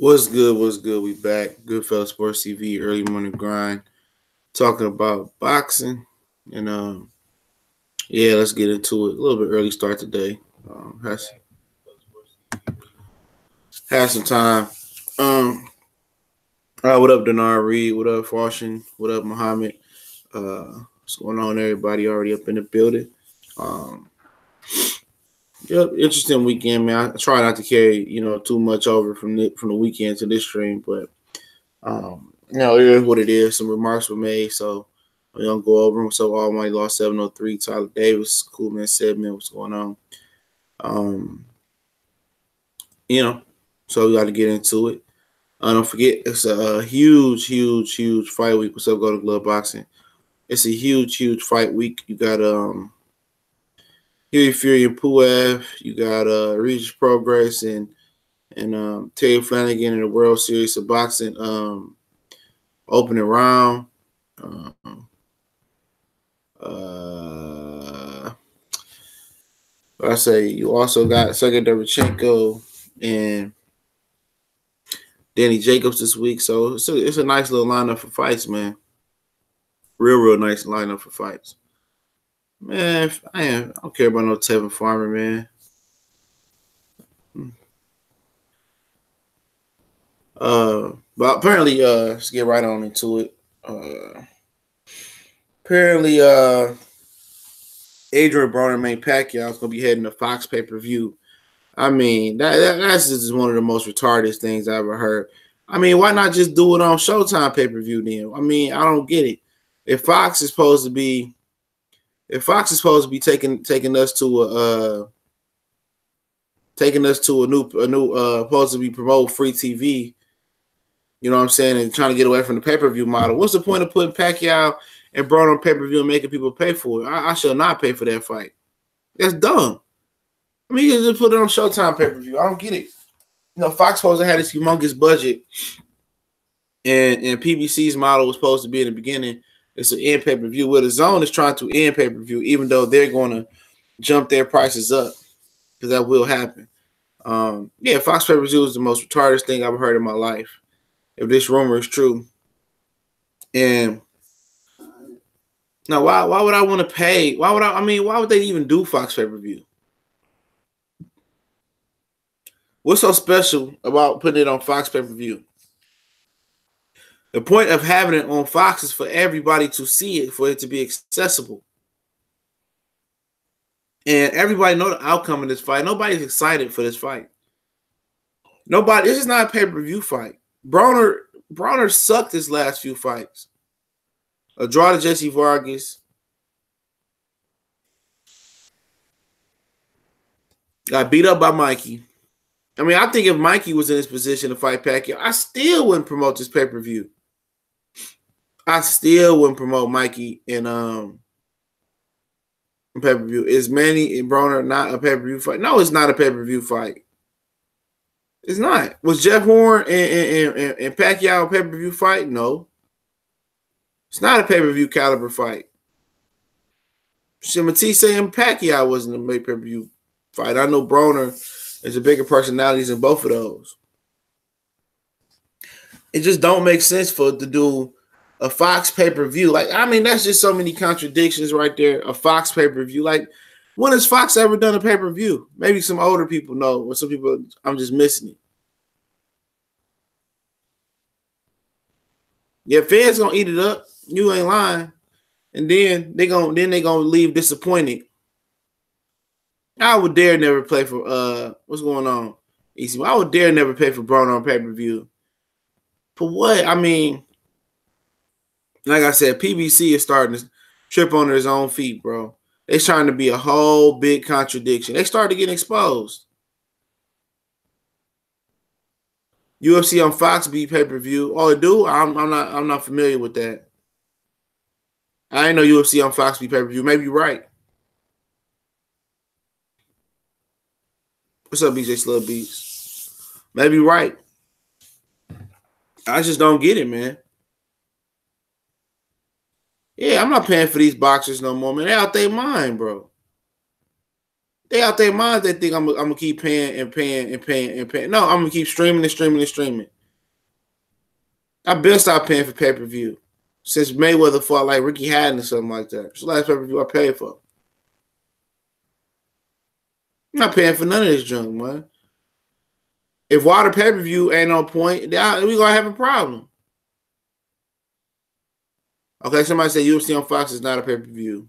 What's good? What's good? We back. Goodfellas Sports TV, early morning grind, talking about boxing. And yeah, let's get into it. A little bit early start today. Has some time. What up, Denar Reed? What up, Washington? What up, Muhammad? What's going on, everybody? Already up in the building. Um, yep, interesting weekend, man. I try not to carry too much over from the weekend to this stream, but it is what it is. Some remarks were made, so we're gonna go over them. So Almighty lost 703. Tyler Davis, cool man, 7 man, what's going on? Um, you know, so we got to get into it. Don't forget, it's a huge, huge, huge fight week. What's up, Go to Glove Boxing? It's a huge, huge fight week. You got Huey Fury and Puev. You got Regis Progress and Terry Flanagan in the World Series of Boxing opening round. I say you also got Sergey Derevchenko and Danny Jacobs this week, so it's a nice little lineup for fights, man. Real nice lineup for fights, man. I don't care about no Tevin Farmer, man. But apparently, let's get right on into it. Apparently, Adrien Broner main Paquiao is gonna be heading to Fox pay-per-view. I mean, that's just one of the most retarded things I ever heard. I mean, why not just do it on Showtime pay-per-view then? I mean, I don't get it. If Fox is supposed to be taking us to a new supposed to be promote free TV, you know what I'm saying, and trying to get away from the pay-per-view model. What's the point of putting Paquiao and Broner on pay-per-view and making people pay for it? I shall not pay for that fight. That's dumb. I mean, you can just put it on Showtime pay-per-view. I don't get it. You know, Fox supposed to have this humongous budget, and PBC's model was supposed to be in the beginning. It's an end pay-per-view. Where the Zone is trying to end pay-per-view, even though they're going to jump their prices up, because that will happen. Yeah, Fox pay-per-view is the most retarded thing I've heard in my life, if this rumor is true. And now, why would I want to pay? Why would they even do Fox pay-per-view? What's so special about putting it on Fox pay-per-view? The point of having it on Fox is for everybody to see it, for it to be accessible. And everybody know the outcome of this fight. Nobody's excited for this fight. Nobody. This is not a pay-per-view fight. Broner sucked his last few fights. A draw to Jesse Vargas. Got beat up by Mikey. I mean, I think if Mikey was in his position to fight Paquiao, I still wouldn't promote this pay-per-view. I still wouldn't promote Mikey in pay-per-view. Is Manny and Broner not a pay-per-view fight? No, it's not a pay-per-view fight. It's not. Was Jeff Horn and Paquiao a pay-per-view fight? No. It's not a pay-per-view caliber fight. Matisse and Pacquiao wasn't a pay-per-view fight. I know Broner is a bigger personalities in both of those. It just don't make sense for it to do a Fox pay-per-view. Like, I mean, that's just so many contradictions right there. A Fox pay-per-view. Like, when has Fox ever done a pay-per-view? Maybe some older people know, or some people, I'm just missing it. Yeah, fans gonna eat it up. You ain't lying. And then they gonna leave disappointed. I would dare never play for what's going on? Easy. I would dare never pay for Broner on pay-per-view. For what? I mean, like I said, PBC is starting to trip on his own feet, bro. They're trying to be a whole big contradiction. They started getting exposed. UFC on Fox beat pay-per-view. Oh, it do? I'm not familiar with that. I didn't know UFC on Fox beat pay-per-view. Maybe you're right. What's up, BJ Slug Beats? Maybe you're right. I just don't get it, man. Yeah, I'm not paying for these boxers no more, man. They out their mind, bro. They out their minds. They think I'm gonna keep paying and paying and paying and paying. No, I'm gonna keep streaming and streaming and streaming. I've been stopped paying for pay-per-view since Mayweather fought like Ricky Hatton or something like that. It's the last pay-per-view I paid for. I'm not paying for none of this junk, man. If Water pay-per-view ain't on point, then we gonna have a problem. Okay, somebody said UFC on Fox is not a pay-per-view.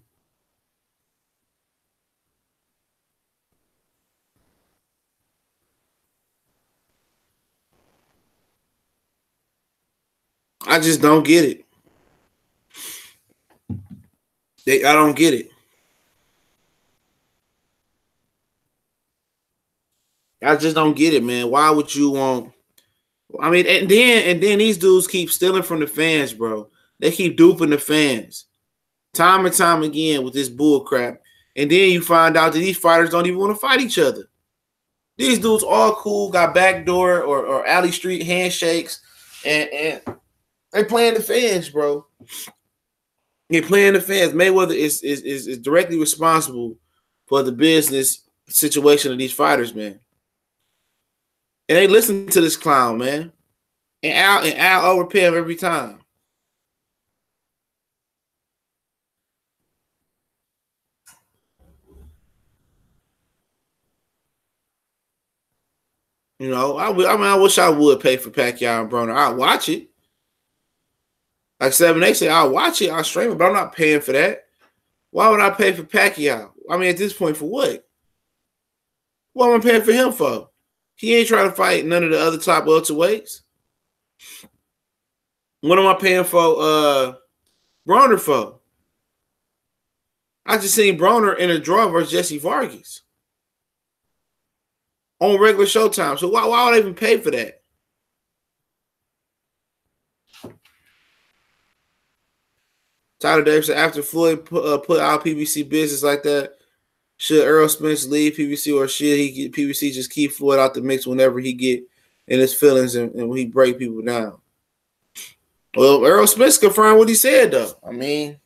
I just don't get it. I don't get it. I just don't get it, man. Why would you want? I mean, and then these dudes keep stealing from the fans, bro. They keep duping the fans, time and time again with this bull crap. And then you find out that these fighters don't even want to fight each other. These dudes all cool, got backdoor or alley street handshakes, and they playing the fans, bro. They playing the fans. Mayweather is directly responsible for the business situation of these fighters, man. And they listen to this clown, man. And Al overpay him every time. You know, I wish I would pay for Paquiao and Broner. I'd watch it. Like 7A say, I'll watch it, I'll stream it, but I'm not paying for that. Why would I pay for Paquiao? I mean, at this point, for what? What am I paying for him for? He ain't trying to fight none of the other top welterweights. What am I paying for Broner for? I just seen Broner in a draw versus Jesse Vargas on regular Showtime. So why would I even pay for that? Tyler Davis said, after Floyd put out PBC business like that, should Errol Spence leave PBC or should PBC just keep Floyd out the mix whenever he get in his feelings and when he break people down? Well, Errol Spence confirmed what he said, though. I mean,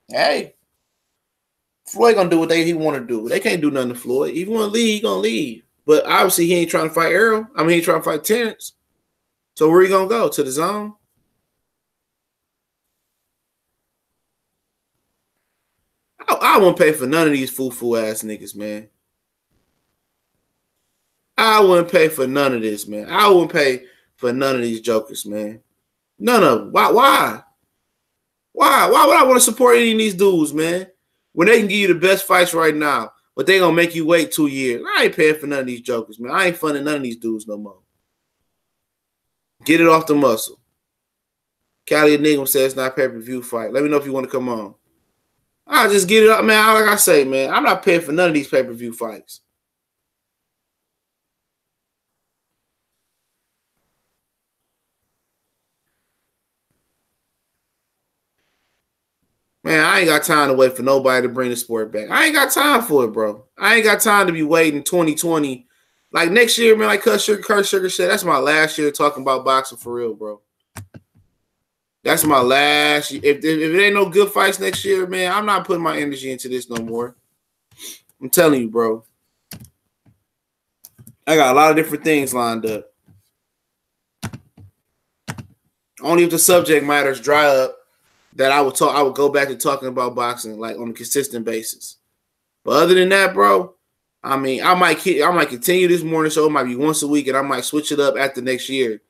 hey, Floyd gonna do what he want to do. They can't do nothing to Floyd. If he want to leave, he gonna leave. But obviously, he ain't trying to fight Errol. I mean, he ain't trying to fight Terrence. So where he gonna go? To the zone? I won't pay for none of these foo-foo ass niggas, man. I wouldn't pay for none of this, man. I wouldn't pay for none of these jokers, man. None of them. Why? Why would I want to support any of these dudes, man? When they can give you the best fights right now, but they gonna make you wait 2 years. I ain't paying for none of these jokers, man. I ain't funding none of these dudes no more. Get it off the muscle. Cali Enigma says it's not pay-per-view fight. Let me know if you want to come on. I'll just get it up, man. Like I say, man, I'm not paying for none of these pay-per-view fights. Man, I ain't got time to wait for nobody to bring the sport back. I ain't got time for it, bro. I ain't got time to be waiting 2020. Like next year, man, like Kurt Sugar said, that's my last year talking about boxing for real, bro. That's my last year. If it ain't no good fights next year, man, I'm not putting my energy into this no more. I'm telling you, bro. I got a lot of different things lined up. Only if the subject matters dry up that I would go back to talking about boxing like on a consistent basis. But other than that, bro, I mean, I might continue this morning show. It might be once a week, and I might switch it up after next year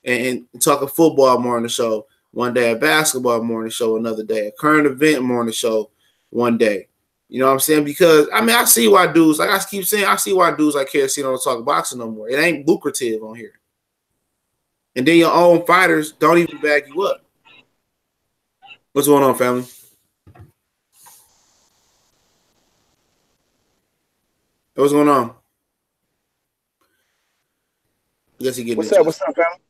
and talk a football more on the show one day, a basketball more on the show another day, a current event more on the show one day. You know what I'm saying? Because I mean, I see why dudes, like I keep saying, I see why dudes like KFC don't talk boxing no more. It ain't lucrative on here. And then your own fighters don't even back you up. What's going on, family? What's going on? Guess he getting What's up, family?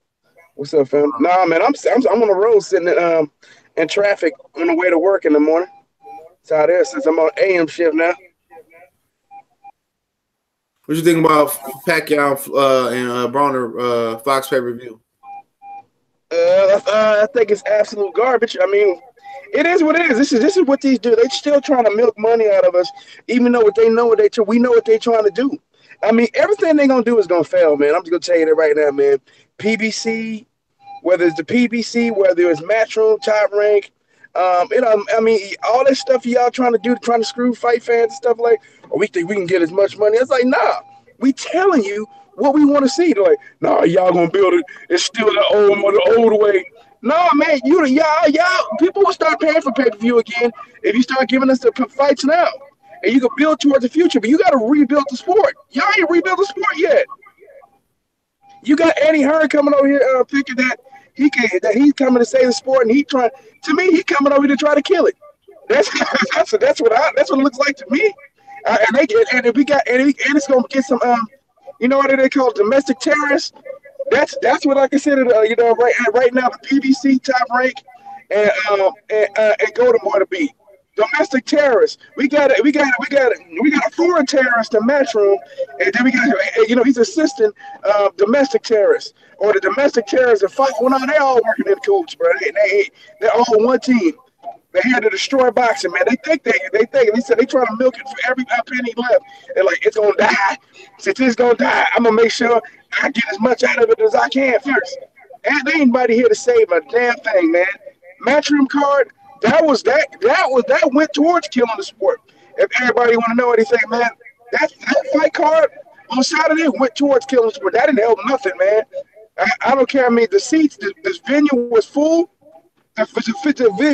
What's up, fam? Nah, man, I'm on the road sitting in traffic on the way to work in the morning. That's how it is since I'm on AM shift now. What you think about Paquiao and Broner Fox pay-per-view? I think it's absolute garbage. I mean, It is what it is. This is what these do. They still trying to milk money out of us, even though what they know what we know what they trying to do. I mean, everything they gonna do is gonna fail, man. I'm just gonna tell you that right now, man. PBC, whether it's the PBC, whether it's Matchroom, Top Rank, I mean, all that stuff y'all trying to do, trying to screw fight fans and stuff like, oh, we think we can get as much money. It's like, nah, we telling you what we want to see. They're like, nah, y'all gonna build it. It's still the old way. No, man, y'all, people will start paying for pay-per-view again if you start giving us the fights now. And you can build towards the future, but you got to rebuild the sport. Y'all ain't rebuilt the sport yet. You got Eddie Hearn coming over here thinking that he's coming to save the sport, and he trying. To me, he coming over here to try to kill it. That's that's what it looks like to me. And we got and it's gonna get some you know what they call domestic terrorists. That's what I consider right now the PBC Top Rank and Golden to be domestic terrorists. We got a foreign terrorist in Matchroom, and then we got he's assisting domestic terrorists or the domestic terrorists that fight. Well, no, they all working in coots, bro. They're all one team. They're here to destroy boxing, man. They said they trying to milk it for every penny left. They're like, it's gonna die. Since it's gonna die, I'm gonna make sure I get as much out of it as I can first. And there ain't nobody here to save a damn thing, man. Matchroom card, that went towards killing the sport. If everybody want to know anything, man, that fight card on Saturday went towards killing the sport. That didn't help nothing, man. I don't care. I mean, the seats, this venue was full. The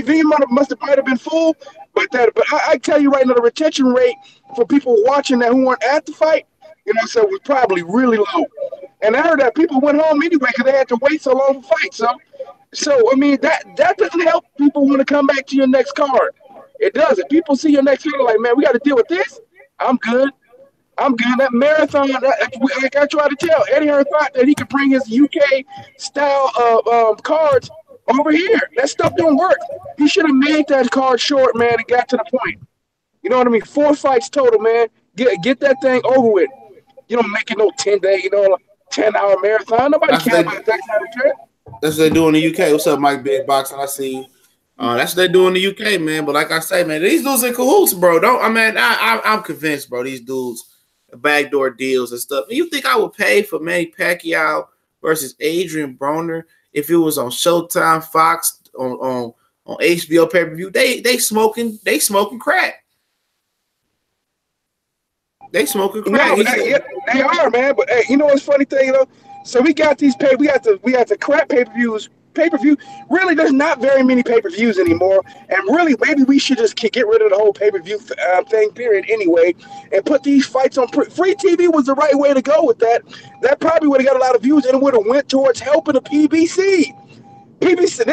venue must have been full, but I tell you right now, the retention rate for people watching that who weren't at the fight, so was probably really low. And I heard that people went home anyway because they had to wait so long for fights. So I mean that doesn't help people want to come back to your next card. It doesn't. People see your next card like, man, we got to deal with this. I'm good. That marathon, like I tried to tell, Eddie Hearn thought that he could bring his UK style cards over here. That stuff don't work. He should have made that card short, man, and got to the point. You know what I mean? 4 fights total, man. Get that thing over with. You don't make it no 10-day, 10-hour marathon. Nobody cares about that kind of trip. That's what they do in the UK. What's up, Mike Big Boxing? I see you. That's what they do in the UK, man. But like I say, man, these dudes in cahoots, bro. I'm convinced, bro. These dudes, backdoor deals and stuff. And you think I would pay for Manny Paquiao versus Adrien Broner if it was on Showtime, Fox, on HBO pay-per-view? They smoking crack. They smoking crack. No, they are, man. But hey, you know what's funny thing, So we got these we got the crap pay-per-views. Pay-per-view. Really, there's not very many pay-per-views anymore. And really, maybe we should just get rid of the whole pay-per-view thing, period, anyway, and put these fights on free TV was the right way to go with that. That probably would have got a lot of views and it would have went towards helping the PBC. PBC,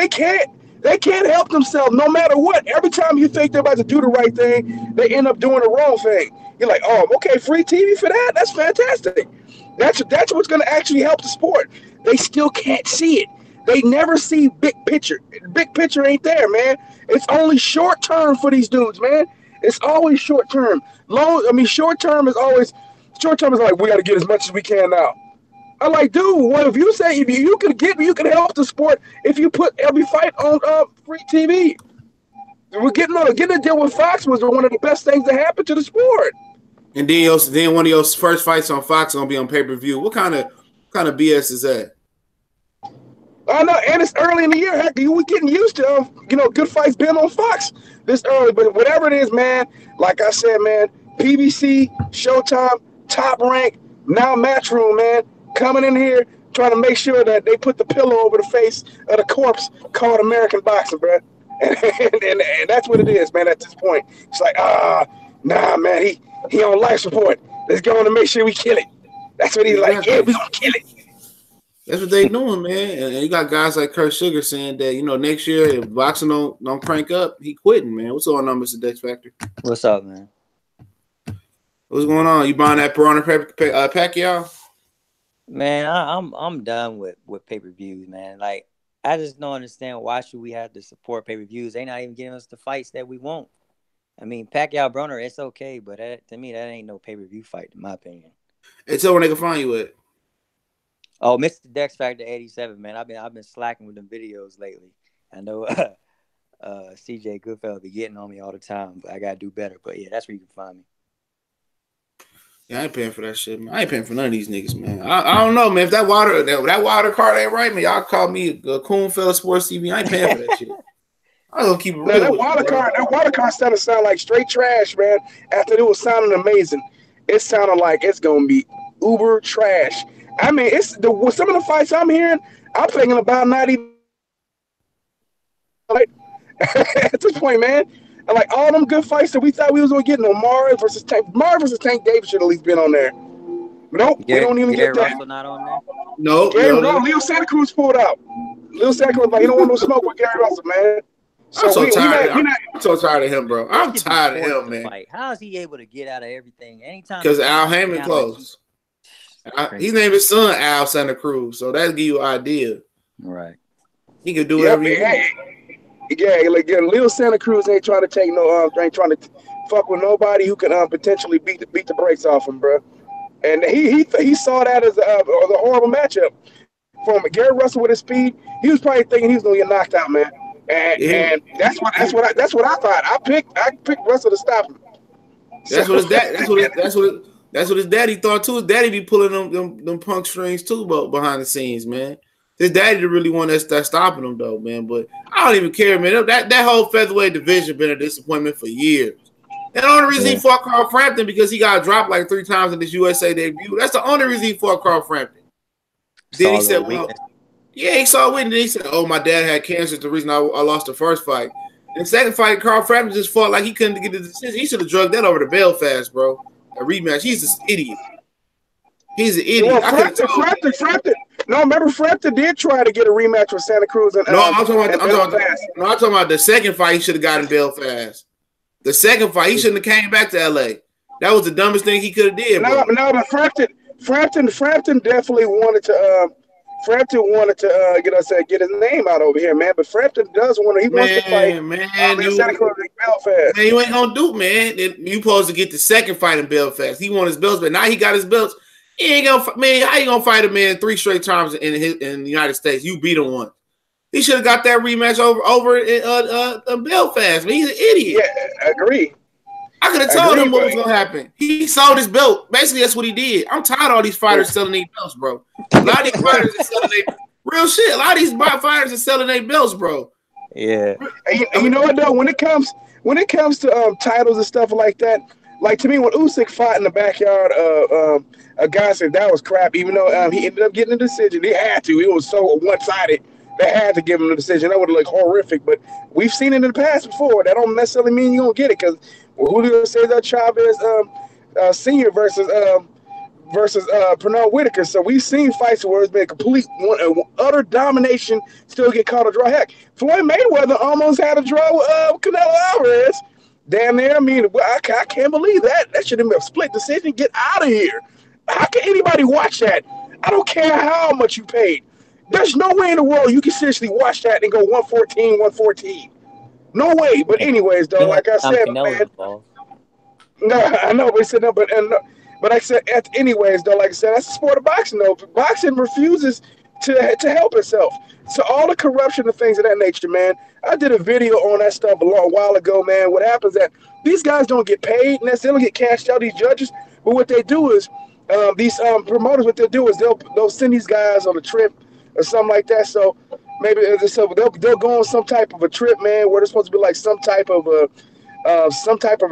they can't help themselves no matter what. Every time you think they're about to do the right thing, they end up doing the wrong thing. You're like, oh, okay, free TV for that? That's fantastic. That's what's going to actually help the sport. They still can't see it. They never see big picture. Big picture ain't there, man. It's only short term for these dudes, man. It's always short term. Short term is like, we got to get as much as we can now. I'm like, dude, what if you say you could help the sport if you put every fight on free TV? We're getting a deal with Fox was one of the best things that happened to the sport. And then one of your first fights on Fox gonna be on pay-per-view. What kind of BS is that? I know, and it's early in the year. Heck, we getting used to good fights being on Fox this early. But whatever it is, man, like I said, man, PBC, Showtime, Top Rank, now Matchroom, man, coming in here trying to make sure that they put the pillow over the face of the corpse called American boxing, bro. And that's what it is, man. At this point, it's like, nah, man, he on life support. Let's go on and make sure we kill it. That's what he's like. Yeah, we gonna kill it. That's what they doing, man. And you got guys like Kurt Sugar saying that, next year if boxing don't crank up, he quitting, man. What's going on, Mr. Dex Factor? What's up, man? What's going on? You buying that Broner Paquiao? Man, I'm done with pay-per-views, man. Like, I just don't understand why should we have to support pay-per-views. They not even giving us the fights that we want. I mean, Paquiao Broner, it's okay, but to me, that ain't no pay-per-view fight, in my opinion. Hey, tell where they can find you at. Oh, Mr. Dex Factor 87, man. I've been slacking with them videos lately. I know CJ Goodfellow be getting on me all the time, but I gotta do better. But yeah, that's where you can find me. Yeah, I ain't paying for that shit, man. I ain't paying for none of these niggas, man. I don't know, man. If that water card ain't right, man, y'all call me a Coonfella Sports TV. I ain't paying for that shit. I'm gonna keep it real. That water card started to sound like straight trash, man. After it was sounding amazing, it sounded like it's gonna be uber trash. I mean, with some of the fights I'm hearing, I'm thinking about not even like at this point, man. And like all them good fights that we thought we was gonna get, no Mara versus Tank Davis should at least been on there. Nope, we don't even get that. Russell not on there. No, Leo Santa Cruz pulled out. Leo Santa Cruz like he don't want no smoke with Gary Russell, man. So I'm so tired. I'm so tired of him, bro. I'm tired of him, man. Fight. How is he able to get out of everything anytime? Because Al Heyman closed. He named his son Al Santa Cruz, so that'll give you an idea. Right. He can do whatever he wants. Yeah, like Leo Santa Cruz ain't trying to take ain't trying to fuck with nobody who can potentially beat the brakes off him, bro. And he saw that as a horrible matchup from Gary Russell with his speed. He was probably thinking he was gonna get knocked out, man. And that's what I thought. I picked Russell to stop him. That's what his daddy thought too. His daddy be pulling them punk strings too, but behind the scenes, man. His daddy really one that's stopping him though, man. But I don't even care, man. That whole featherweight division been a disappointment for years. And the only reason he fought Carl Frampton because he got dropped like 3 times in his USA debut. That's the only reason he fought Carl Frampton. Then he said, well, yeah, he saw a win. Then he said, oh, my dad had cancer. It's the reason I lost the first fight. And the second fight, Carl Frampton just fought like he couldn't get the decision. He should have drugged that over to Belfast, bro. A rematch. He's an idiot. He's an idiot. Frampton. No, remember Frampton did try to get a rematch with Santa Cruz and I'm talking about the second fight he should have got in Belfast. The second fight, he shouldn't have came back to LA. That was the dumbest thing he could have did. No, but Frampton definitely wanted to. Frampton wanted to get his name out over here, man. But Frampton does want to. He wants to fight in Santa Cruz and Belfast. Man, you ain't gonna do, man. You supposed to get the second fight in Belfast. He won his belts, but now he got his belts. He ain't gonna, man. How you gonna fight a man 3 straight times in the United States? You beat him once. He should have got that rematch over in Belfast. Man, he's an idiot. Yeah, I agree. I could have told him what was gonna happen. He sold his belt. Basically, that's what he did. I'm tired of all these fighters selling their belts, bro. A lot of these fighters are selling their real shit. A lot of these fighters are selling their belts, bro. Yeah. And you know what though? When it comes to titles and stuff like that, like to me, when Usyk fought in the backyard, a guy said that was crap. Even though he ended up getting a decision, he had to. It was so one-sided. They had to give him the decision. That would have looked horrific. But we've seen it in the past before. That don't necessarily mean you're gonna get it because Julio Cesar Chavez Senior versus Pernell Whitaker. So we've seen fights where it's been complete utter domination, still get caught a draw. Heck, Floyd Mayweather almost had a draw with Canelo Alvarez. Damn near. I mean, I can't believe that. That should have been a split decision. Get out of here. How can anybody watch that? I don't care how much you paid. There's no way in the world you can seriously watch that and go 114. No way. But anyways, though, like I said, man. No, I know, but I said no, but like I said, anyways, though, like I said, that's the sport of boxing, though. Boxing refuses to help itself. So all the corruption and things of that nature, man. I did a video on that stuff a while ago, man. What happens is that these guys don't get paid, and they don't get cashed out, these judges. But what they do is, these promoters, what they'll do is they'll send these guys on a trip or something like that. So maybe they'll go on some type of a trip, man, where there's supposed to be like some type of a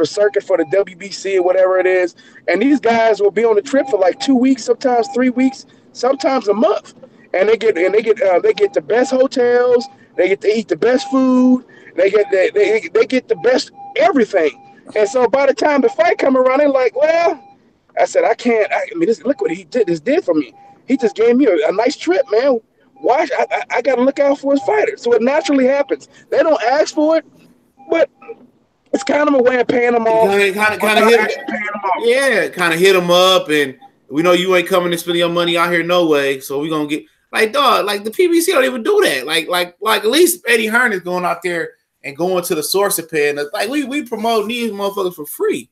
circuit for the WBC or whatever it is. And these guys will be on the trip for like 2 weeks, sometimes 3 weeks, sometimes a month. And they get the best hotels. They get to eat the best food. They get the best everything. And so by the time the fight come around, they're like, well, I said, I can't. I mean, look what he did. This did for me. He just gave me a nice trip, man. Why? I got to look out for his fighter. So it naturally happens. They don't ask for it, but it's kind of a way of paying them off. Kind of hit them up, and we know you ain't coming to spend your money out here no way. So we're gonna get like dog, like the PBC don't even do that. Like at least Eddie Hearn is going out there and going to the source and paying us. Like we promote these motherfuckers for free.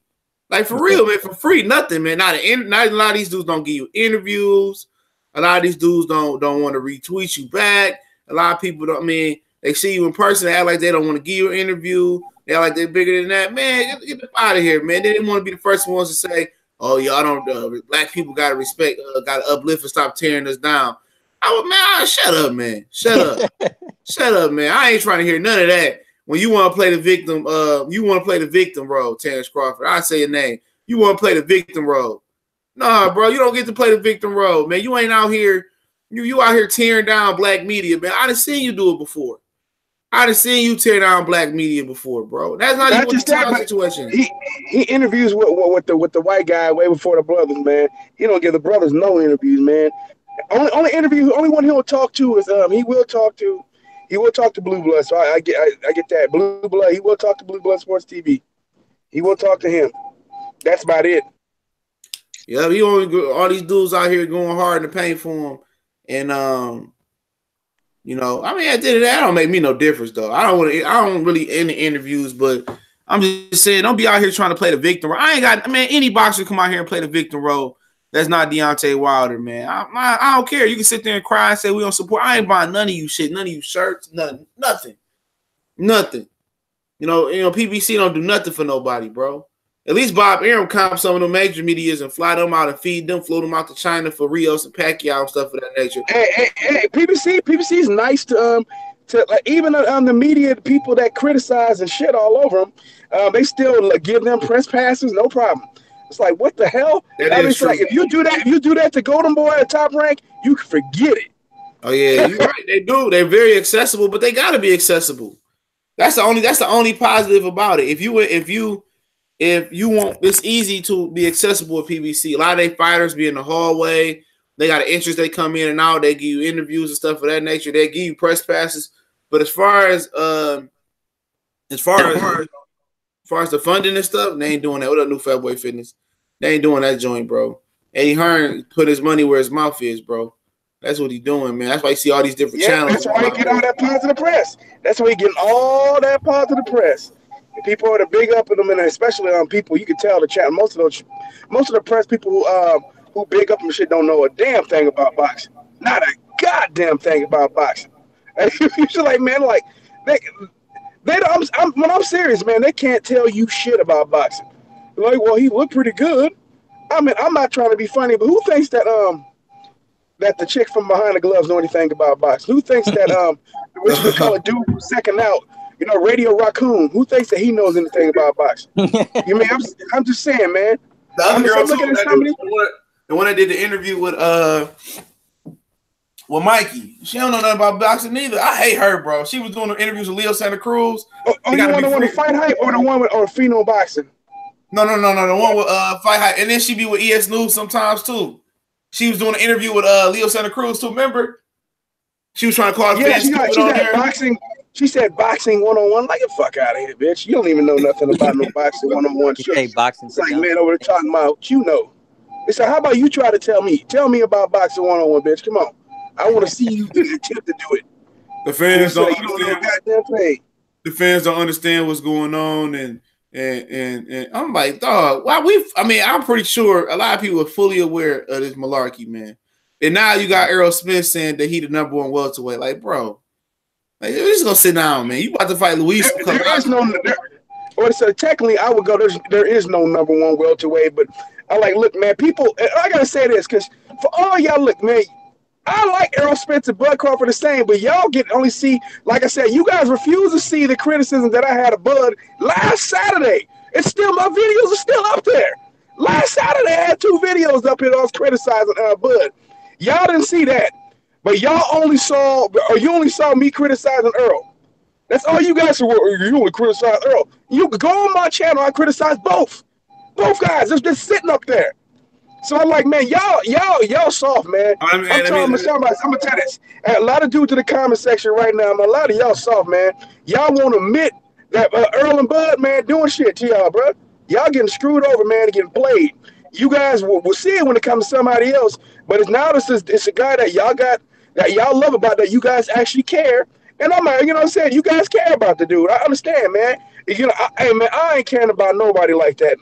Like for real, man, for free, nothing, man. Not a lot of these dudes don't give you interviews. A lot of these dudes don't want to retweet you back. A lot of people don't. I mean, They see you in person, they act like they don't want to give you an interview. They act like they're bigger than that. Man, get them out of here, man. They didn't want to be the first ones to say, "Oh, y'all don't. Black people gotta respect, gotta uplift and stop tearing us down." Shut up, man. Shut up, shut up, man. I ain't trying to hear none of that. When you want to play the victim, role, Terrence Crawford. I say your name. You want to play the victim role? Nah, bro, you don't get to play the victim role, man. You ain't out here. You out here tearing down black media, man. I done seen you do it before. I done seen you tear down black media before, bro. That's not even the situation. He interviews with the white guy way before the brothers, man. He don't give the brothers no interviews, man. Only one he'll talk to is he will talk to Blue Blood. So I get that. Blue Blood, he will talk to Blue Blood Sports TV. He will talk to him. That's about it. Yeah, he only all these dudes out here going hard in the paint for him. And you know, I mean, at the end of that, don't make me no difference though. I don't really end the interviews, but I'm just saying, don't be out here trying to play the victim role. Any boxer come out here and play the victim role. That's not Deontay Wilder, man. I don't care. You can sit there and cry and say we don't support. I ain't buying none of you shit, none of you shirts, nothing. You know, PBC don't do nothing for nobody, bro. At least Bob Arum comp some of the major medias and fly them out and feed them, float them out to China for Rios and Paquiao and stuff of that nature. Hey, PBC is nice to like, even the media, the people that criticize and shit all over them, they still give them press passes, no problem. It's like, what the hell? It's like, if you do that to Golden Boy at Top Rank, you can forget it. Oh yeah, you're right. They do. They're very accessible, but they gotta be accessible. That's the only positive about it. If you want, it's easy to be accessible at PBC. A lot of their fighters be in the hallway. They got an interest. They come in and out. They give you interviews and stuff of that nature. They give you press passes. But as far as the funding and stuff, they ain't doing that. What up, New Fat Boy Fitness? They ain't doing that joint, bro. Eddie Hearn put his money where his mouth is, bro. That's what he's doing, man. That's why you see all these different channels. That's why he get all that positive press. That's why he getting all that positive press. And people are the big up in them, and especially on people. You can tell the chat. Most of the press people who big up and shit don't know a damn thing about boxing. Not a goddamn thing about boxing. And you're like, man, like when I'm serious, man, they can't tell you shit about boxing. They're like, well, he looked pretty good. I mean, I'm not trying to be funny, but who thinks that that the chick from behind the gloves know anything about boxing? Who thinks that what you call a dude who's second out, Radio Raccoon? Who thinks that he knows anything about boxing? You mean I'm just saying, man. The other girl too, the one that did the interview with Mikey. She don't know nothing about boxing neither. I hate her, bro. She was doing the interviews with Leo Santa Cruz. You want the one with Fight Hype or the one with Pheno Boxing? No. The one with Fight Hype, and then she be with ES News sometimes too. She was doing an interview with Leo Santa Cruz too. Remember? She was trying to call fans. Boxing. She said boxing 101. Like, the fuck out of here, bitch. You don't even know nothing about no boxing 101 shit. Boxing. It's like, man, over there talking about It's like, how about you try to tell me? Tell me about boxing 101, bitch. Come on. I want to see you attempt to do it. The fans don't understand. The fans don't understand what's going on, and I'm like, dog. I'm pretty sure a lot of people are fully aware of this malarkey, man. And now you got Errol Spence saying that he the number one welterweight. Like, bro, like, you're just gonna sit down, man. You about to fight Luis? So technically, I would go. There is no number one welterweight, but look, man. People, I gotta say this because for all y'all, look, man. I like Errol Spence and Bud Crawford the same, but y'all only see, like I said, you guys refuse to see the criticism that I had of Bud last Saturday. It's still, my videos are still up there. Last Saturday, I had 2 videos up here that I was criticizing Bud. Y'all didn't see that, but you only saw me criticizing Earl. That's all you guys are. You only criticize Earl. You go on my channel, I criticize both guys. They're just sitting up there. So I'm like, man, y'all soft, man. I'm gonna tell you this. A lot of dudes in the comment section right now, man, a lot of y'all soft, man. Y'all won't admit that Earl and Bud, man, doing shit to y'all, bro. Y'all getting screwed over, man, and getting played. You guys will see it when it comes to somebody else, but it's a guy that y'all got, that y'all love about, that you guys actually care. And I'm like, what I'm saying? You guys care about the dude. I understand, man. Hey, man, I ain't caring about nobody like that.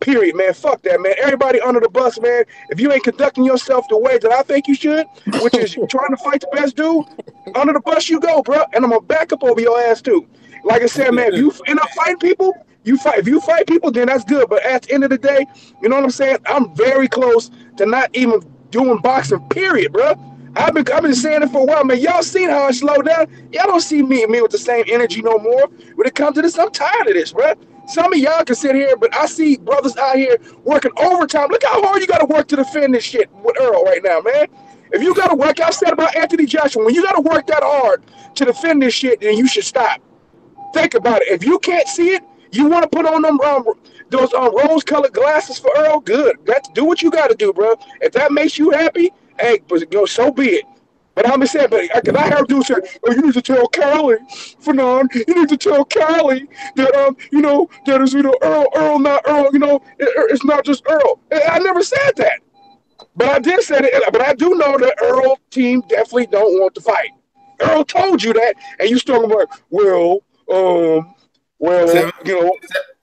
Period, man. Fuck that, man. Everybody under the bus, man. If you ain't conducting yourself the way that I think you should, which is trying to fight the best dude, under the bus you go, bro. And I'm gonna back up over your ass too. Like I said, man, if you end up fighting people, you fight. If you fight people, then that's good. But at the end of the day, you know what I'm saying? I'm very close to not even doing boxing. Period, bro. I've been saying it for a while, man. Y'all seen how I slowed down? Y'all don't see me with the same energy no more. When it comes to this, I'm tired of this, bro. Some of y'all can sit here, but I see brothers out here working overtime. Look how hard you got to work to defend this shit with Errol right now, man. If you got to work, I said about Anthony Joshua, when you got to work that hard to defend this shit, then you should stop. Think about it. If you can't see it, you want to put on them those rose-colored glasses for Errol, good. Do what you got to do, bro. If that makes you happy, hey, so be it. But I'm just saying, because I heard dudes say, oh, you need to tell Callie, Fanon, you need to tell Callie that, that is, Errol, not Errol, it's not just Errol. I never said that. But I did say that, but I do know that Errol team definitely don't want to fight. Errol told you that, and you still like,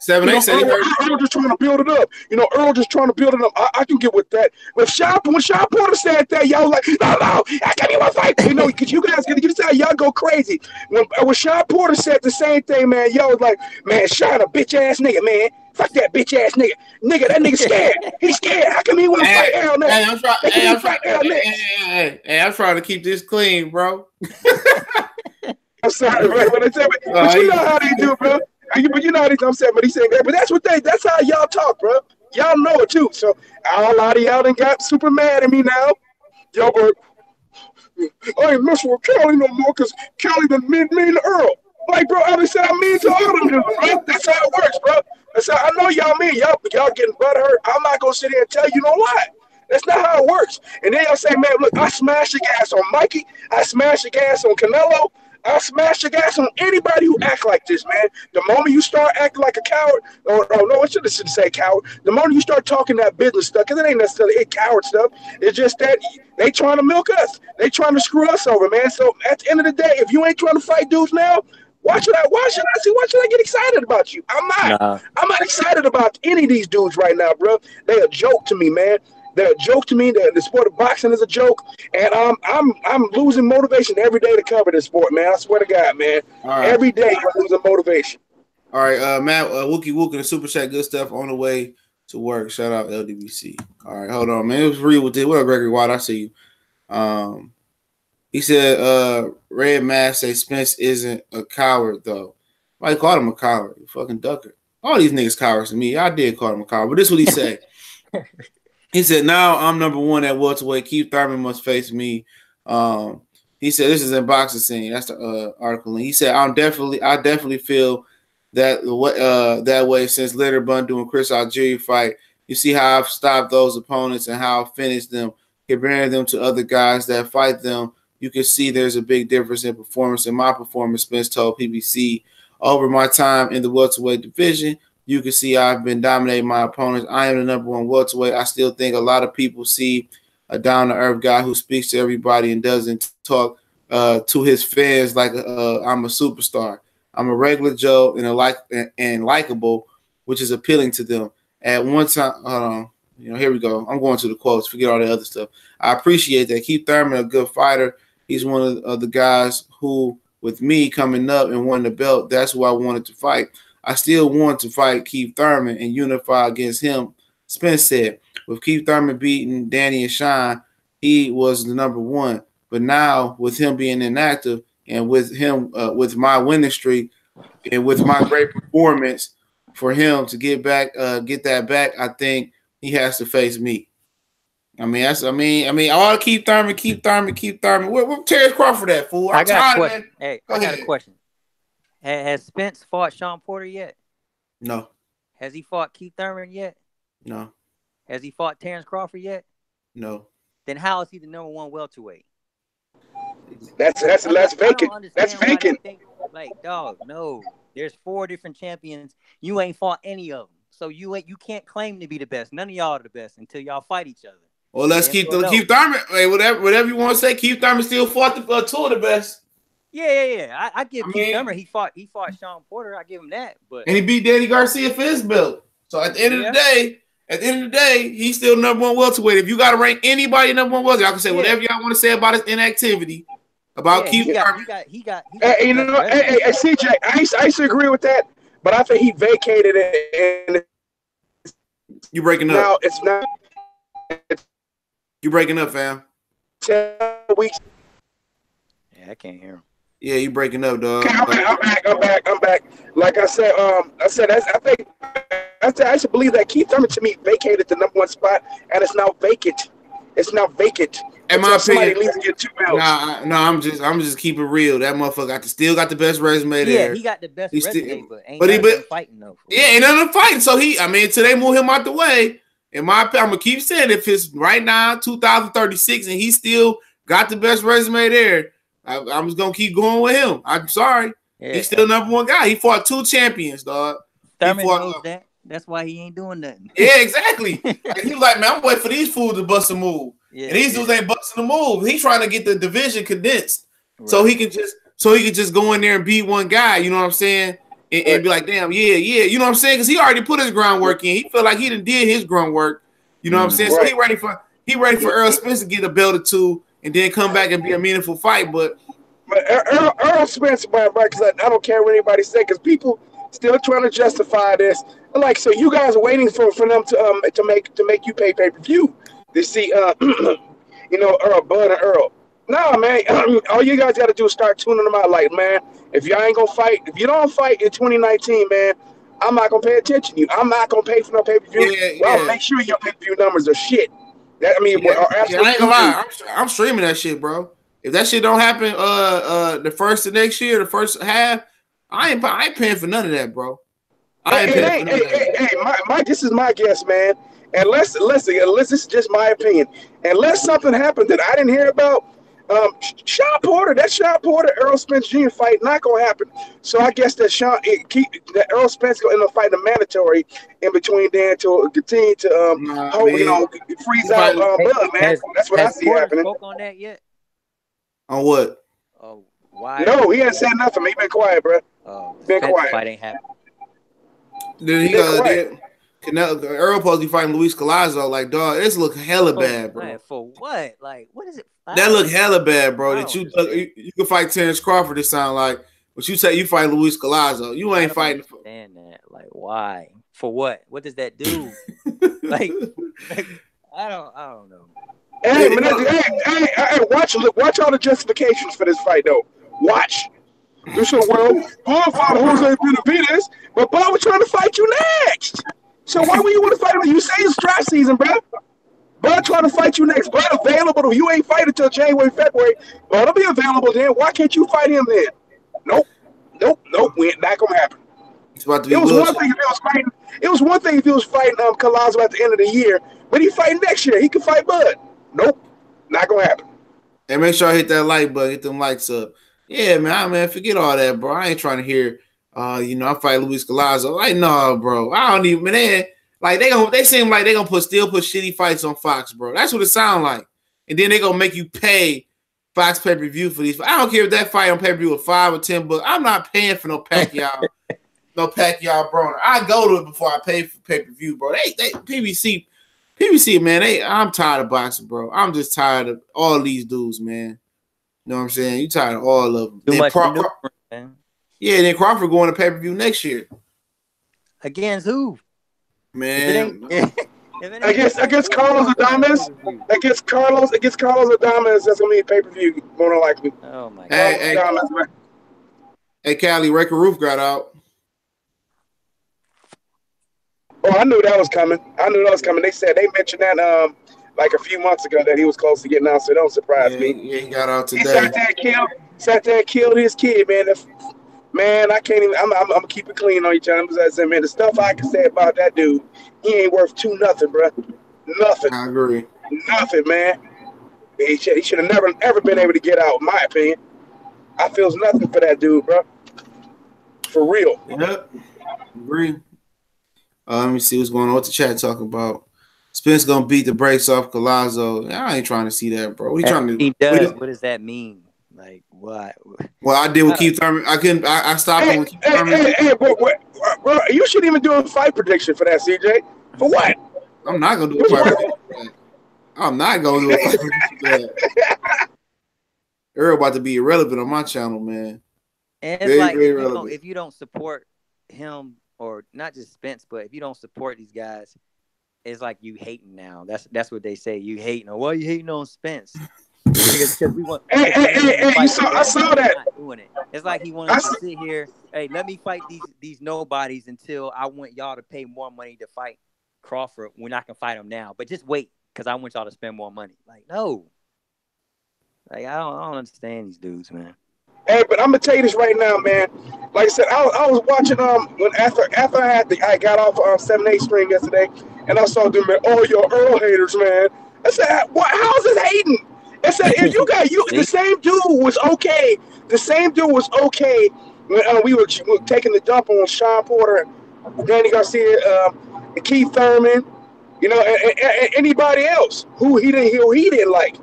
Seven, Earl just trying to build it up. Earl just trying to build it up. I can get with that. But when Sean Porter said that, y'all like, no, I can't even fight. Because you guys get to y'all go crazy. When Sean Porter said the same thing, man, y'all was like, man, Sean a bitch ass nigga, man. Fuck that bitch ass nigga. Nigga, that nigga scared. He's scared. How come he want to fight Errol now? I'm trying to keep this clean, bro. I'm sorry, right? But you know how they do, bro. But you know how I'm saying, but he's saying that. But that's how y'all talk, bro. Y'all know it too. So a lot of y'all done got super mad at me now. Y'all but I ain't messing with Callie no more because Callie done mean to Earl. Like, bro, I just said I mean to all of them, bro. That's how it works, bro. That's how I know y'all mean. Y'all getting butthurt. I'm not gonna sit here and tell you no lie. That's not how it works. And then y'all say, man, look, I smashed the gas on Mikey. I smashed the gas on Canelo. I smash the gas on anybody who act like this, man. The moment you start acting like a coward, no, I shouldn't say coward. The moment you start talking that business stuff, because it ain't necessarily coward stuff. It's just that they trying to milk us. They trying to screw us over, man. So at the end of the day, if you ain't trying to fight dudes now, why should I get excited about you? I'm not. Nah. I'm not excited about any of these dudes right now, bro. They a joke to me, man. They're a joke to me. The sport of boxing is a joke, and I'm losing motivation every day to cover this sport, man. I swear to God, man. Right. Every day I'm losing motivation. All right, Matt, Wookie and the Super Chat, good stuff on the way to work. Shout out LDBC. All right, hold on, man. It was real with this. What up, Gregory Watt? I see you. He said, Red Mask say Spence isn't a coward though. I called him a coward. You fucking ducker. All these niggas cowards to me. I did call him a coward, but this is what he said. He said, now I'm number one at welterweight. Keith Thurman must face me. He said, this is in boxing scene. That's the article. And he said, I definitely feel that way since Leonard Bundu and Chris Algieri fight. You see how I've stopped those opponents and how I've finished them, comparing them to other guys that fight them. You can see there's a big difference in performance. In my performance, Spence told PBC, over my time in the welterweight division, you can see I've been dominating my opponents. I am the number one welterweight. I still think a lot of people see a down-to-earth guy who speaks to everybody and doesn't talk to his fans like I'm a superstar. I'm a regular Joe and likable, which is appealing to them. At one time, hold on, here we go. I'm going to the quotes. Forget all the other stuff. I appreciate that. Keith Thurman, a good fighter. He's one of the guys who, with me coming up and winning the belt, that's who I wanted to fight. I still want to fight Keith Thurman and unify against him. Spence said, with Keith Thurman beating Danny and Sean, he was the number one. But now with him being inactive and with him, with my winning streak and with my great performance for him to get that back, I think he has to face me. I mean, all Keith Thurman. Where Terrence Crawford at, fool? I got a question. Hey, I got a question. Has Spence fought Sean Porter yet? No. Has he fought Keith Thurman yet? No. Has he fought Terrence Crawford yet? No. Then how is he the number one welterweight? That's vacant. That's vacant. Like, dog, no. There's 4 different champions. You ain't fought any of them. So you can't claim to be the best. None of y'all are the best until y'all fight each other. Well, let's keep Thurman. Hey, whatever you want to say. Keith Thurman still fought the 2 of the best. Yeah. I give Keith Thurman. He fought Sean Porter. I give him that. But and he beat Danny Garcia for his belt. So at the end of the day, he's still #1 welterweight. If you got to rank anybody #1 welterweight, y'all can say whatever y'all want to say about his inactivity, about Keith Thurman. Hey, CJ, I used to agree with that, but I think he vacated it. And you breaking up? Now it's not. You breaking up, fam? 10 weeks. Yeah, I can't hear him. Yeah, you breaking up, dog. Okay, I'm back. Like I said, I should believe that Keith Thurman to me vacated the #1 spot, and it's now vacant. It's now vacant. In my opinion, at least get 2 belts. I'm just keeping it real. That motherfucker still got the best resume there. Yeah, he got the best resume, but ain't been fighting though. Ain't nothing fighting. So until they move him out the way, in my opinion, I'm gonna keep saying if it's right now 2036 and he still got the best resume there, I'm just gonna keep going with him. I'm sorry, he's still #1 guy. He fought 2 champions, dog. Thurman knows that. That's why he ain't doing nothing. Yeah, exactly. And he's like, man, I'm waiting for these fools to bust a move. Yeah, and these dudes ain't busting a move. He's trying to get the division condensed, so he can just go in there and beat one guy. You know what I'm saying? And be like, damn, yeah. You know what I'm saying? Because he already put his groundwork in. He felt like he done did his groundwork. You know what I'm saying? So he ready for Errol Spence to get a belt or 2 and then come back and be a meaningful fight. But Errol Spence, because I don't care what anybody say, because people still trying to justify this. Like, so you guys are waiting for them to make you pay-per-view to see Errol, Bud and Errol. Nah, man, all you guys got to do is start tuning them out. Like, man, if y'all ain't gonna fight, if you don't fight in 2019, man, I'm not gonna pay attention to you. I'm not gonna pay for no pay-per-view. Make sure your pay-per-view numbers are shit. I ain't gonna lie, I'm streaming that shit, bro. If that shit don't happen, the first of next year, the first half, I ain't paying for none of that, bro. This is my guess, man. Unless this is just my opinion. Unless something happened that I didn't hear about, Sean Porter, Errol Spence Jr. fight not gonna happen. So I guess that Errol Spence gonna end up fighting a mandatory in between then to continue to freeze out Bud, man. That's what I see happening. Spoke on that yet? On what? Oh, why? No, he hasn't said nothing. He been quiet, bro. Been quiet. Fight ain't happening. Then Errol supposed to be fighting Luis Collazo. Like, dog, this look hella bad, bro. Man, for what? Like, what is it? That look hella bad, bro. That you can fight Terrence Crawford. It sound like, but you say you fight Luis Collazo. You ain't fighting. Understand that? Like, why? For what? What does that do? like, I don't know. Hey, watch all the justifications for this fight, though. Watch. You said, well, Bud fought Jose Benavidez, but Bud was trying to fight you next. So why would you want to fight him? You say it's draft season, bro. Bud trying to fight you next. Bud available. You ain't fighting until January, February. Bud'll be available then. Why can't you fight him then? Nope. We ain't not gonna happen. It was one thing if he was fighting Collazo at the end of the year, but he fighting next year. He can fight Bud. Nope. Not gonna happen. And make sure I hit that like button, hit them likes up. Yeah, man, forget all that, bro. I ain't trying to hear I fight Luis Collazo. Like, no, bro. I don't even, man. Like, they seem like they gonna still put shitty fights on Fox, bro. That's what it sound like. And then they gonna make you pay Fox pay-per-view for these. I don't care if that fight on pay-per-view was $5 or $10, but I'm not paying for no Paquiao, Broner. I go to it before I pay for pay-per-view, bro. They PBC, man. I'm tired of boxing, bro. I'm just tired of all these dudes, man. You know what I'm saying? You tired of all of them. Too much man. Yeah, then Crawford going to pay-per-view next year. Against who? Man. Against Carlos Adames. Against Carlos Adames, that's gonna be a pay-per-view, more than likely. Oh my God. Hey, Cali, Wrecker Roof got out. Oh, I knew that was coming. They mentioned that like a few months ago that he was close to getting out, so it don't surprise me. Yeah, he got out today. He sat there and killed his kid, man. Man, I can't even. I'm gonna keep it clean on each other. I said, man, the stuff I can say about that dude, he ain't worth nothing, bro. Nothing. I agree. Nothing, man. He should have never ever been able to get out, in my opinion. I feels nothing for that dude, bro. For real. Yep. Agree. Let me see what's going on. What the chat talking about? Spence gonna beat the brakes off Collazo. I ain't trying to see that, bro. What are you trying to do? He does. What does that mean? Like what? Well, I did with Keith Thurman. I stopped him with Keith Thurman. Hey, bro, you shouldn't even do a fight prediction for that, CJ. For what? I'm not gonna do a fight prediction for that. I'm not gonna do a fight prediction for that. Errol about to be irrelevant on my channel, man. And it's like if you don't support him, or not just Spence, but if you don't support these guys, it's like you hating now. That's what they say. You hating. Why are you hating on Spence? Because we want. I saw that. Not doing it. It's like he wanted to sit here. Hey, let me fight these nobodies until I want y'all to pay more money to fight Crawford when I can fight him now. But just wait, because I want y'all to spend more money. Like no. Like I don't understand these dudes, man. Hey, but I'm gonna tell you this right now, man. Like I said, I was watching when after I got off 7-8 stream yesterday, and I saw them, oh, your Earl haters, man. I said, what? How's this hating? I said, if you got the same dude was okay. The same dude was okay when we were taking the dump on Sean Porter, Danny Garcia, and Keith Thurman, you know, and anybody else who he didn't like.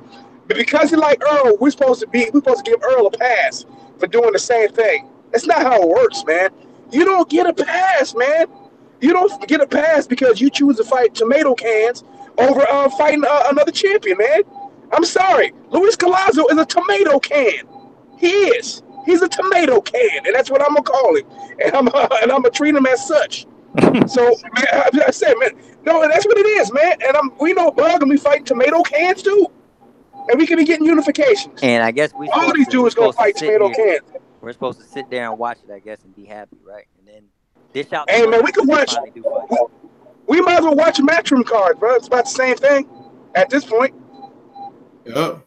But because he like Earl, we're supposed to give Earl a pass for doing the same thing. That's not how it works, man. You don't get a pass, man. You don't get a pass because you choose to fight tomato cans over fighting another champion, man. I'm sorry. Luis Collazo is a tomato can. He is. He's a tomato can, and that's what I'm gonna call him. And I'm gonna treat him as such. So, man, I said, man, no, that's what it is, man. And we know Bug and we fight tomato cans too. And we can be getting unifications. And I guess all these dudes gonna fight tomato cans. We're supposed to sit there and watch it, I guess, and be happy, right? And then dish out. Hey, man, we could watch. We might as well watch Matchroom cards, bro. It's about the same thing at this point. Yep.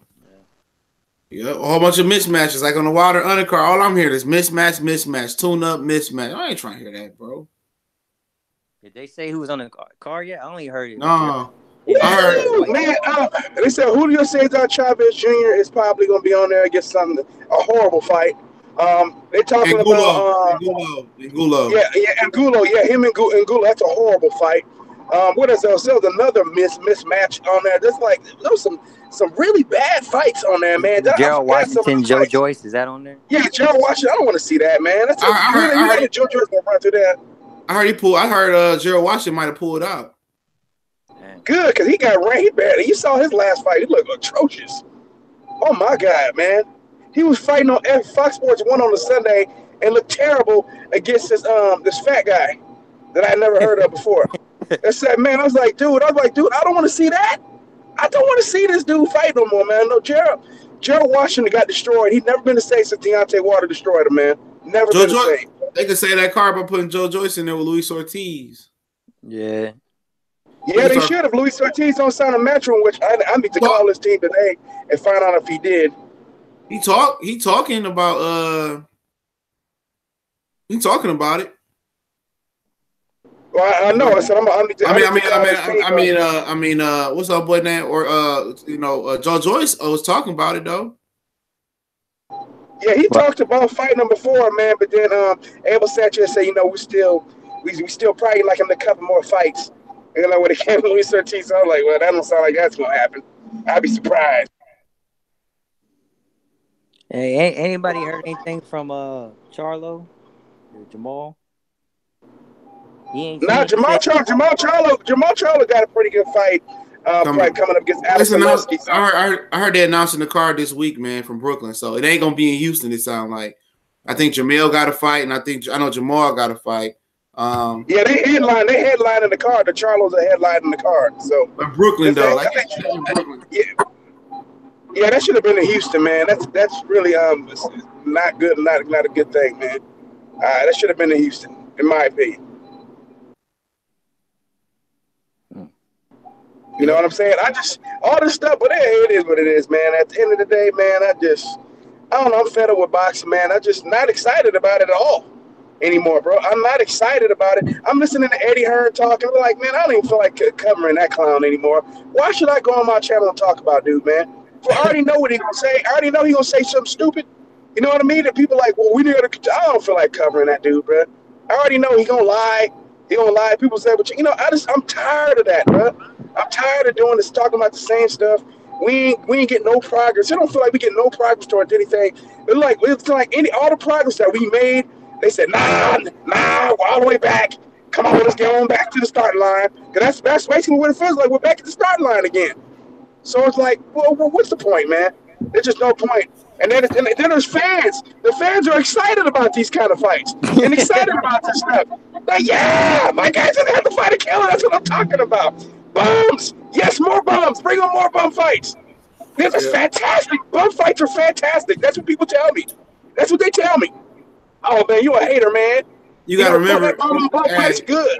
Yeah, a whole bunch of mismatches, like on the Wilder undercard. All I'm hearing is mismatch, tune up, mismatch. I ain't trying to hear that, bro. Did they say who was on the card yet? I only heard it. No. I heard, man. They said Julio Cesar Chavez Jr. is probably going to be on there against a horrible fight. They're talking about Angulo. Yeah, Angulo. Yeah, him and Angulo. That's a horrible fight. What is else? There was another mismatch on there. There was some really bad fights on there, man. Gerald Washington, Joe Joyce, is that on there? Yeah, Gerald Washington. I don't want to see that, man. That's I heard Joe Joyce gonna run through that. I heard Gerald Washington might have pulled out. Good, because he got rain bad. You saw his last fight. He looked atrocious. Oh, my God, man. He was fighting on Fox Sports 1 on the Sunday and looked terrible against this fat guy that I never heard of before. I said, man, I was like, dude, I don't want to see that. I don't want to see this dude fight no more, man. No, Gerald Washington got destroyed. He'd never been the same since Deontay Wilder destroyed him, man. Never been the same. They could say that card by putting Joe Joyce in there with Luis Ortiz. Yeah. Yeah, they should have. Luis Ortiz don't sign a Matchroom, which I need to call his team today and find out if he did. He talking about it. Well, I know. I said I mean, what's up, boy name? Or Joe Joyce was talking about it though. Yeah, he talked about fighting him before, man. But then Abel Sanchez said, we still probably like him to couple more fights. And when it came to Luis Ortiz, I was like, well, that don't sound like that's gonna happen. I'd be surprised. Hey, anybody heard anything from Charlo or Jamal? Jamal Charlo got a pretty good fight. Coming up against Alex Zaleski. I heard they announcing the card this week, man, from Brooklyn. So it ain't gonna be in Houston. It sounds like. I think Jamel got a fight, and I know Jamal got a fight. Yeah, they headline in the card. The Charlos are headline in the card. So but Brooklyn though, Brooklyn. Yeah, that should have been in Houston, man. That's really not good, not a good thing, man. That should have been in Houston, in my opinion. You know what I'm saying? All this stuff, but it is what it is, man. At the end of the day, man, I don't know. I'm fed up with boxing, man. I'm just not excited about it at all anymore, bro. I'm not excited about it. I'm listening to Eddie Hearn talking. I'm like, man, I don't even feel like covering that clown anymore. Why should I go on my channel and talk about dude, man? I already know what he's going to say. I already know he's going to say something stupid. You know what I mean? And people like, well, I don't feel like covering that dude, bro. I already know he's going to lie. He's going to lie. People say, but I'm tired of that, bro. I'm tired of doing this, talking about the same stuff We ain't get no progress. I don't feel like we get no progress towards anything. It's like all the progress that we made. They said, nah, we're all the way back. Come on, let's get on back to the starting line. Cause that's basically what it feels like. We're back at the starting line again. So it's like, well, what's the point, man? There's just no point. And then there's fans. The fans are excited about these kind of fights and excited about this stuff. Like, yeah, my guys gonna have to fight a killer. That's what I'm talking about. Bums. Yes, more bums. Bring on more bum fights. This is fantastic. Bum fights are fantastic. That's what people tell me. That's what they tell me. Oh, man, you a hater, man. You gotta remember. Bum fights good.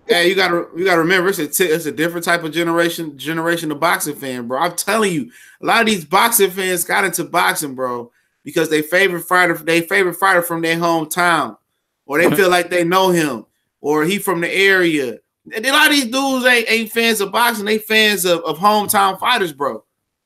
Hey, you gotta remember it's a different type of generation of boxing fan, bro. I'm telling you, a lot of these boxing fans got into boxing, bro, because they favorite fighter from their hometown, or they feel like they know him, or he from the area. And a lot of these dudes ain't fans of boxing, they fans of hometown fighters, bro.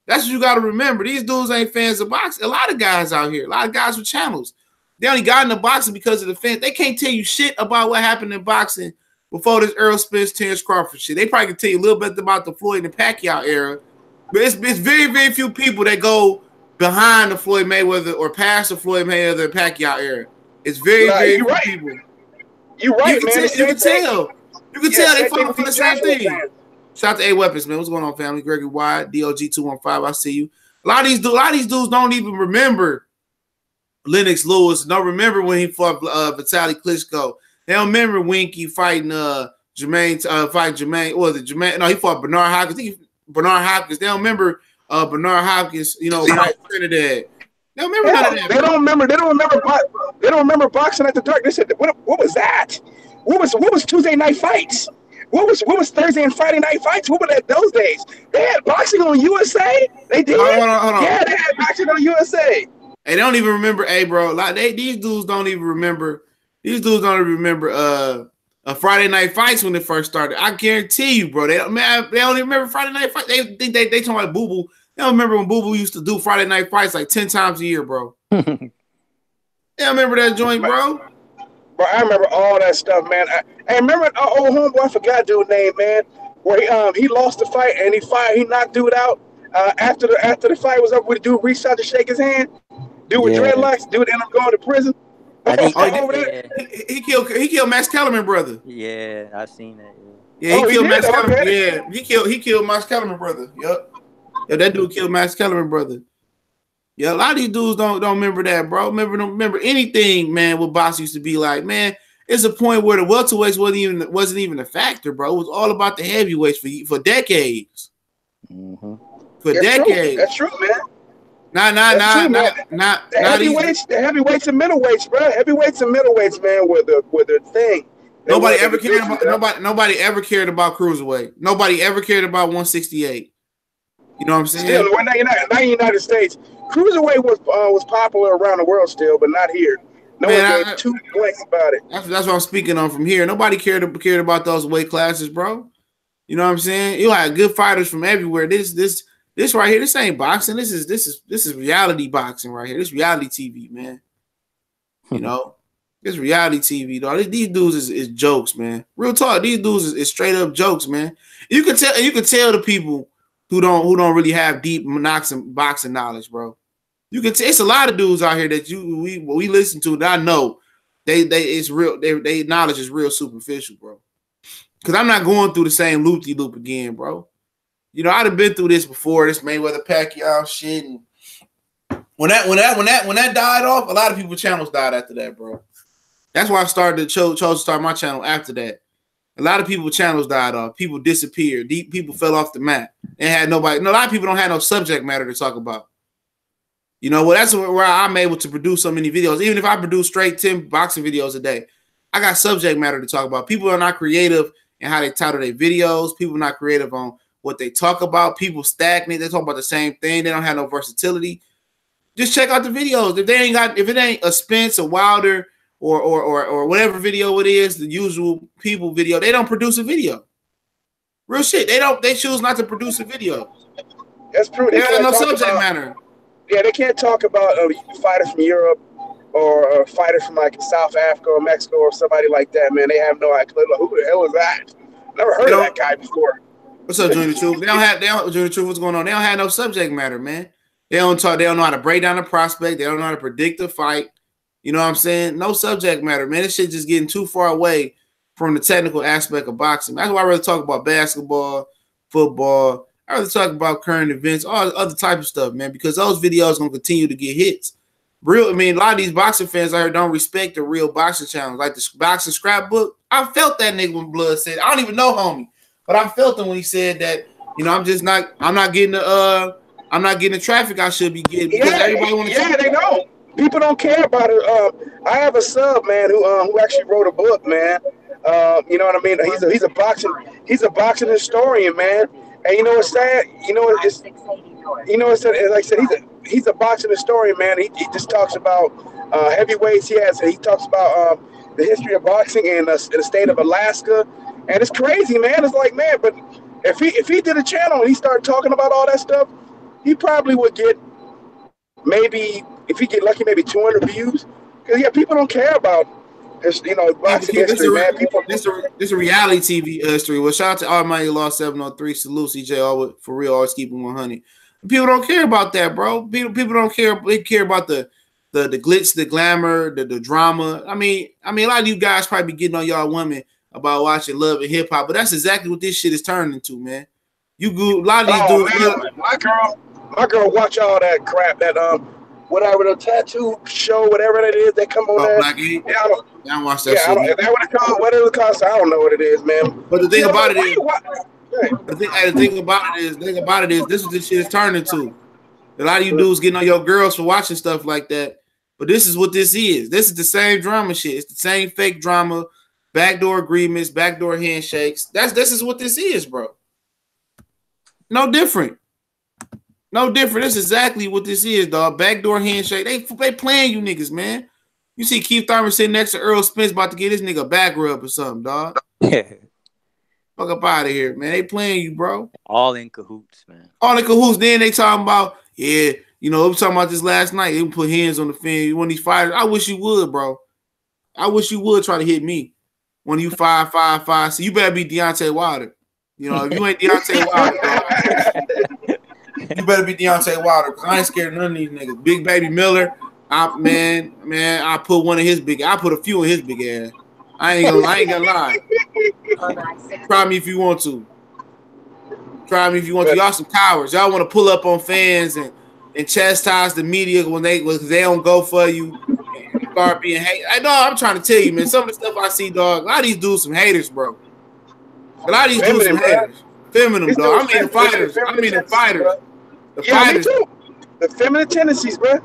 That's what you gotta remember. These dudes ain't fans of boxing. A lot of guys out here, a lot of guys with channels, they only got into boxing because of the fans. They can't tell you shit about what happened in boxing before this Errol, Spence, Terrence Crawford shit. They probably can tell you a little bit about the Floyd and Paquiao era, but it's very, very few people that go behind the Floyd Mayweather or past the Floyd Mayweather and Pacquiao era. It's very, very few people. You're right, man. You can tell. You can tell they fight for the same thing. Shout out to A Weapons, man. What's going on, family? Gregory Wyatt, DOG215. I see you. A lot of these dudes don't even remember Lennox Lewis. Don't remember when he fought Vitaly Klitschko. They don't remember Winky fighting Jermaine. What was it? Jermaine? No, he fought Bernard Hopkins. Bernard Hopkins. They don't remember Bernard Hopkins. Fight Trinidad. They don't remember none of that. They don't remember boxing at the dark. They said, what was that? What was Tuesday night fights? What was Thursday and Friday night fights? What were that those days? They had boxing on USA. They did. Hold on. Yeah, they had boxing on USA. They don't even remember. Hey, bro, like these dudes don't even remember. These dudes don't even remember Friday night fights when they first started. I guarantee you, bro. They don't even remember Friday night fights. They think they talking about Boo Boo. They don't remember when Boo Boo used to do Friday night fights like 10 times a year, bro. They don't remember that joint, bro. Bro, I remember all that stuff, man. I remember our old homeboy. I forgot dude's name, man. Where he lost the fight and he knocked dude out. After the fight was up, with dude reached out to shake his hand. Dude with dreadlocks. Dude ended up going to prison. He killed Max Kellerman, brother. Yeah, I've seen that. Yeah, he killed Max Kellerman. Yeah, he killed Max Kellerman, brother. Yep. Yeah, that dude killed Max Kellerman, brother. Yeah, a lot of these dudes don't remember that, bro. Don't remember anything, man. What boxing used to be like, man. It's a point where the welterweights wasn't even a factor, bro. It was all about the heavyweights for decades. Mm-hmm. For decades. That's true, man. Not the heavyweights and middleweights, bro. Heavyweights and middleweights, man, were the thing. Nobody ever cared about cruiserweight. Nobody ever cared about 168. You know what I'm saying? Still, not in the United States. Cruiserweight was popular around the world still, but not here. No one gave two blanks about it. That's what I'm speaking on from here. Nobody cared about those weight classes, bro. You know what I'm saying? You had good fighters from everywhere. This right here, this ain't boxing. This is reality boxing right here. This reality TV, man. You know, this reality TV, dog. These dudes is jokes, man. Real talk. These dudes is straight up jokes, man. You can tell the people who don't really have deep boxing knowledge, bro. You can tell it's a lot of dudes out here that we listen to that I know it's real. They knowledge is real superficial, bro. Because I'm not going through the same loop-de-loop again, bro. You know, I'd have been through this before, this Mayweather Paquiao shit. And when that died off, a lot of people's channels died after that, bro. That's why I chose to start my channel after that. A lot of people's channels died off. People disappeared. People fell off the map. They had nobody. A lot of people don't have no subject matter to talk about. You know, well, that's where I'm able to produce so many videos. Even if I produce straight 10 boxing videos a day, I got subject matter to talk about. People are not creative in how they title their videos. People are not creative on what they talk about. People stagnate. They talk about the same thing. They don't have no versatility. Just check out the videos. If it ain't a Spence, a Wilder, or whatever video it is, the usual people video, they don't produce a video. Real shit. They choose not to produce a video. That's true. They have no subject matter. Yeah, they can't talk about a fighter from Europe or a fighter from like South Africa or Mexico or somebody like that, man. They have no idea. Who the hell is that? Never heard of that guy before. What's up, Junior Truth? Junior Truth, what's going on? They don't have no subject matter, man. They don't talk. They don't know how to break down a prospect. They don't know how to predict a fight. You know what I'm saying? No subject matter, man. This shit just getting too far away from the technical aspect of boxing. That's why I rather talk about basketball, football. I rather talk about current events, all other type of stuff, man, because those videos gonna continue to get hits. A lot of these boxing fans I heard don't respect the real boxing channels, like the boxing scrapbook. I felt that nigga when Blood said, I don't even know homie, but I felt him when he said that, I'm not getting the traffic I should be getting because everybody want to. Yeah, they don't. People don't care about it. I have a sub, man, who actually wrote a book, man. You know what I mean? He's a boxing historian, man. And you know what's sad? It's like I said, he's a boxing historian, man. He just talks about heavyweights. He talks about the history of boxing in the state of Alaska, and it's crazy, man. It's like, man, but if he did a channel and he started talking about all that stuff, he probably would get maybe, if he get lucky, maybe 200 views. Because people don't care about boxing history, man. This a reality TV history. Well, shout out to Almighty Law 703. Salute CJ for real, always keeping 100. People don't care about that, bro. People don't care. They care about the glitz, the glamour, the drama. I mean, a lot of you guys probably be getting on y'all women about watching Love and Hip Hop, but that's exactly what this shit is turning into, man. A lot of these dudes. My girl watch all that crap. That whatever the tattoo show, whatever that is, they come on there. Black Ink. Yeah, I don't watch that shit. Is that what it called? What it costs? I don't know what it is, man. But the thing about it is, the thing about it is, this is what this shit is turning to. A lot of you dudes getting on your girls for watching stuff like that. But this is what this is. This is the same drama shit. It's the same fake drama, backdoor agreements, backdoor handshakes. This is what this is, bro. No different. No different. That's exactly what this is, dog. Backdoor handshake. They playing you niggas, man. You see Keith Thurman sitting next to Errol Spence about to get this nigga back rub or something, dog. Fuck up out of here, man. They playing you, bro. All in cahoots, man. All in cahoots. Then they talking about, we were talking about this last night. They put hands on the fan. One of these fighters. I wish you would, bro. I wish you would try to hit me. One of you 5'5". So you better be Deontay Wilder. If you ain't Deontay Wilder, dog, you better be Deontay Wilder, because I ain't scared of none of these niggas. Big Baby Miller, I put I put a few in his big ass. I ain't gonna lie. Try me if you want to. Y'all some cowards. Y'all want to pull up on fans and chastise the media when they don't go for you and start being hate. I'm trying to tell you, man. Some of the stuff I see, dog. A lot of these dudes some haters, bro. A lot of these dudes some haters. Feminine, dog. I mean the fighters. The fighters. Me too. The feminine tendencies, bro. All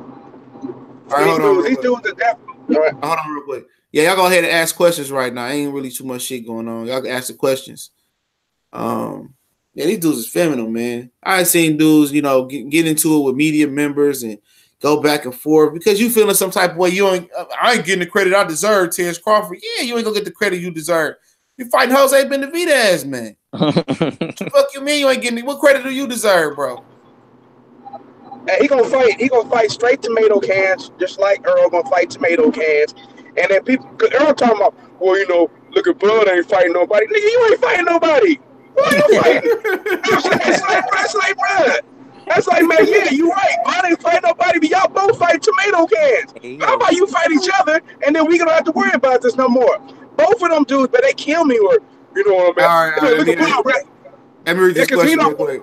right, hold on. These dudes are definitely. All right. Hold on real quick. Yeah, y'all go ahead and ask questions right now. Ain't really too much shit going on. Y'all can ask the questions. These dudes is feminine, man. I seen dudes, get into it with media members and go back and forth because you feeling some type of way. I ain't getting the credit I deserve, Terrence Crawford. Yeah, you ain't gonna get the credit you deserve. You fighting Jose Benavidez, man. Fuck you mean you ain't getting what credit do you deserve, bro? Hey, he gonna fight straight tomato cans, just like Errol gonna fight tomato cans. And then Errol talking about, look at Blood ain't fighting nobody. Nigga, you ain't fighting nobody. Who are you fighting? That's like, man, yeah, you right. Blood ain't fighting nobody, but y'all both fight tomato cans. How about you fight each other, and then we gonna have to worry about this no more? Both of them dudes, but they kill me, or you know what I mean? All right. Let me read this question real quick.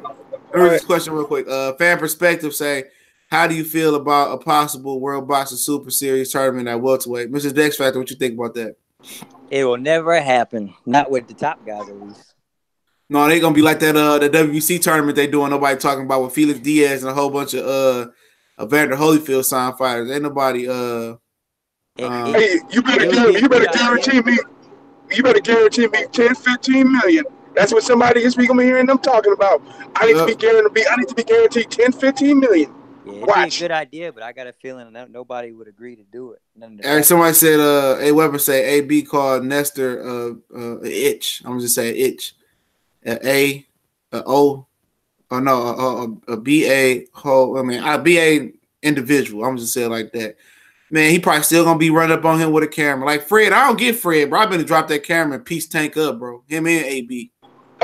This question real quick. Fan perspective say, how do you feel about a possible World Boxing Super Series tournament at welterweight? Mrs. Dex Factor, what you think about that? It will never happen. Not with the top guys, at least. No, they gonna be like that the WBC tournament they doing. Nobody talking about with Felix Diaz and a whole bunch of Evander Holyfield signed fighters. Ain't nobody. Hey, you better guarantee me 10, 15 million. That's what somebody this week I'm hearing them talking about. I need to be guaranteed 10, 15 million. Yeah, it'd be a good idea, but I got a feeling that nobody would agree to do it. And somebody said, A Weber say AB called Nestor itch. I'm gonna just say itch. A BA whole. A BA individual. I'm just saying like that. Man, he probably still gonna be running up on him with a camera. Like Fred, I don't get Fred, bro. I've been to drop that camera and piece Tank up, bro. Him and AB.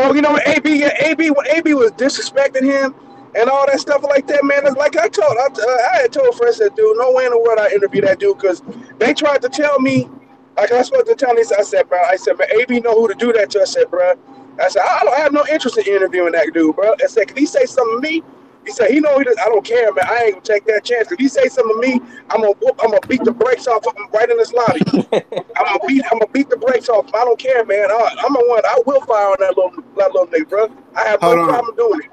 Oh, you know what, AB? Yeah, AB. When AB was disrespecting him and all that stuff like that, man. It's like I had told friends that dude, no way in the world I interview that dude because they tried to tell me, like I was supposed to tell this. I said, bro, man, AB know who to do that to. I said, bro, I said I don't have no interest in interviewing that dude, bro. I said, can he say something to me? He said, he know he does. I don't care, man. I ain't gonna take that chance. If he say something to me, I'm gonna beat the brakes off of him right in this lobby. I'm gonna beat the brakes off him. I don't care, man. I'm the one. I will fire on that little nigga, bro. I have no problem doing it.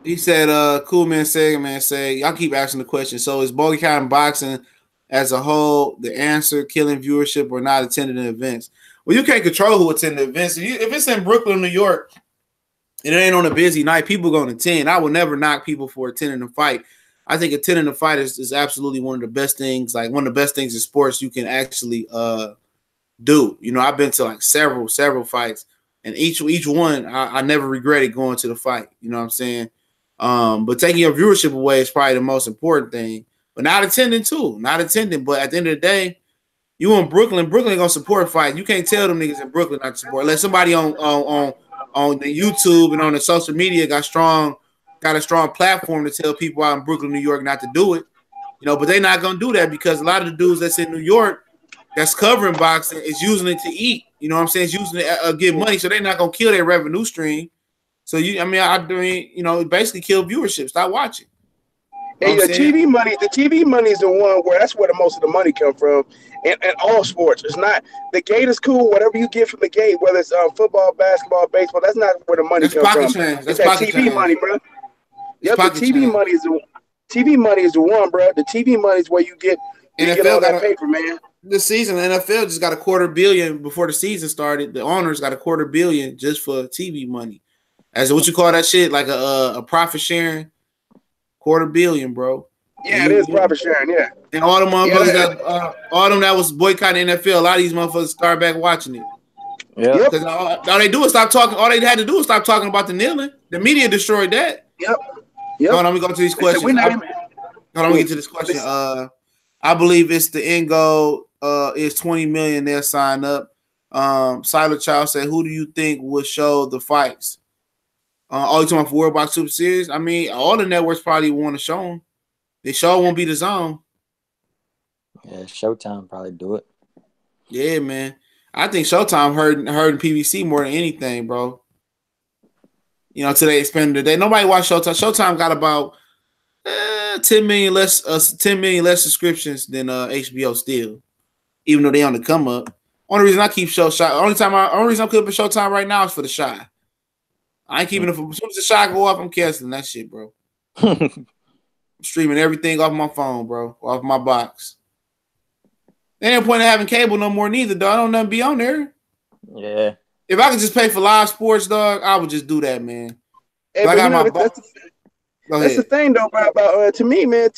He said, cool man say, y'all keep asking the question. So is boycotting boxing as a whole the answer, killing viewership or not attending the events? Well, you can't control who attend the events. If it's in Brooklyn, New York, and it ain't on a busy night, people going to attend. I would never knock people for attending a fight. I think attending a fight is absolutely one of the best things, like one of the best things in sports you can actually do. You know, I've been to like several fights, and each one I never regretted going to the fight. You know what I'm saying? But taking your viewership away is probably the most important thing. But not attending too, But at the end of the day, you in Brooklyn gonna support a fight. You can't tell them niggas in Brooklyn not to support. Unless somebody on the YouTube and on the social media got a strong platform to tell people out in Brooklyn, New York not to do it. You know, but they're not gonna do that because a lot of the dudes that's in New York that's covering boxing is using it to eat. You know what I'm saying? It's using it to get money, so they're not gonna kill their revenue stream. So I mean, you know, basically kill viewership. Stop watching. And the TV money is the one where that's where the most of the money come from. And all sports. It's not the gate is cool. Whatever you get from the gate, whether it's football, basketball, baseball, that's not where the money comes from. That's that TV money, bro. Yep, the TV money is the one, bro. The TV money is where you get all that paper, man. This season, the NFL just got $250 million before the season started. The owners got $250 million just for TV money. As what you call that shit, like a profit sharing, $250 million, bro. Yeah, it is profit sharing. Yeah, and all the motherfuckers all them that was boycotting NFL. A lot of these motherfuckers start back watching it. Yeah, because all they do is stop talking. All they had to do is stop talking about the kneeling. The media destroyed that. Yep. Hold on, let me go to these questions. Hold on, let me get to this question. I believe it's the end goal. Is 20 million. They'll sign up. Silent Child said, "Who do you think will show the fights?" All you talking about for World Box Super Series? I mean, all the networks probably want to show them. They sure won't be the zone. Yeah, Showtime probably do it. Yeah, man. I think Showtime hurting PBC more than anything, bro. You know, today expanded today. Nobody watched Showtime. Showtime got about 10 million less subscriptions than HBO still, even though they on the come up. Only reason I keep only reason I'm keeping Showtime right now is for the Shy. I ain't keeping it for as soon as the Shy go off, I'm canceling that shit, bro. I'm streaming everything off my phone, bro, off my box. There ain't no point in having cable no more neither, dog. I don't nothing be on there. Yeah. If I could just pay for live sports, dog, I would just do that, man. Hey, I got my that's the thing though about to me, man.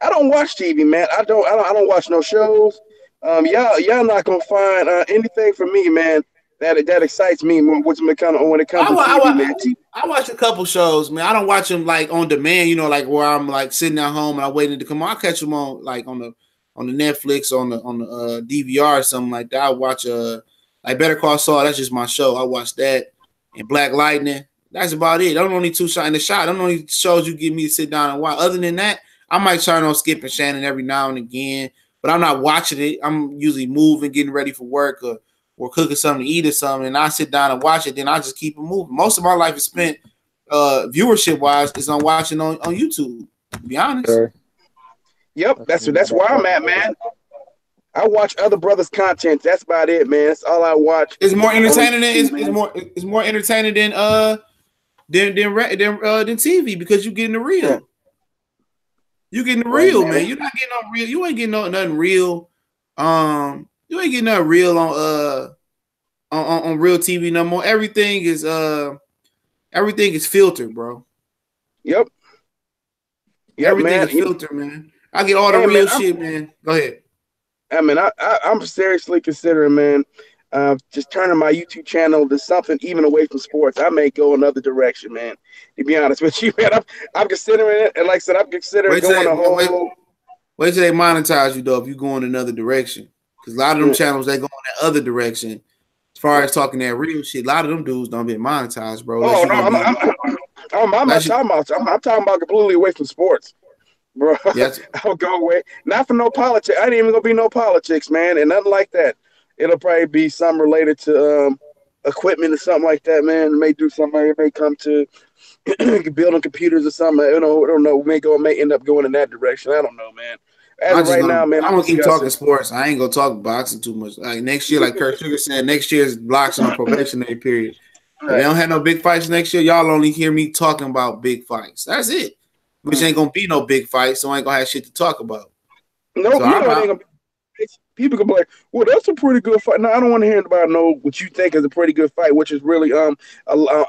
I don't watch TV, man. I don't watch no shows. Y'all not gonna find anything from me, man. That excites me when it comes to TV, man. I watch a couple shows, man. I don't watch them like on demand, you know, like where I'm like sitting at home and I'm waiting to come on. I catch them on like on the Netflix, on the DVR or something like that. I watch like Better Call Saul. That's just my show. I watch that and Black Lightning. That's about it. Those only two shots in the shot. Those only shows you give me to sit down and watch. Other than that, I might turn on Skip and Shannon every now and again, but I'm not watching it. I'm usually moving, getting ready for work, or cooking something to eat or something, and I sit down and watch it. Then I just keep it moving. Most of my life is spent viewership wise is on watching on YouTube. To be honest. Sure. Yep, that's where I'm at, man. I watch other brothers' content. That's about it, man. That's all I watch. It's more entertaining it's more entertaining than TV because you're getting the real. Yeah. You getting the real, man. You're not getting no real. You ain't getting nothing real. You ain't getting nothing real on real TV no more. Everything is filtered, bro. Yep. Everything is filtered, man. I get all the real shit, man. Go ahead. I mean, I'm seriously considering, man, just turning my YouTube channel to something even away from sports. I may go another direction, man. To be honest with you, man, I'm considering it, and like I said, I'm considering going a whole. Wait till they monetize you, though. If you go in another direction, because a lot of them channels they go in that other direction. As far as talking that real shit, a lot of them dudes don't get monetized, bro. Oh no, I'm not talking about. I'm talking about completely away from sports, bro. Yes. I'll go away. Not for no politics. I ain't even gonna be no politics, man, and nothing like that. It'll probably be something related to equipment or something like that, man. It may do something. It may come to building computers or something. I don't know. May end up going in that direction. I don't know, man. As of right now, man, I'm gonna keep talking sports. I ain't gonna talk boxing too much. Like next year, like Kurt Sugar said, next year is boxing on probationary period. If they don't have no big fights next year, y'all only hear me talking about big fights. That's it. Which ain't gonna be no big fights, so I ain't gonna have shit to talk about. No, so it ain't gonna be. People can be like, "Well, that's a pretty good fight." No, I don't want to hear about what you think is a pretty good fight, which is really a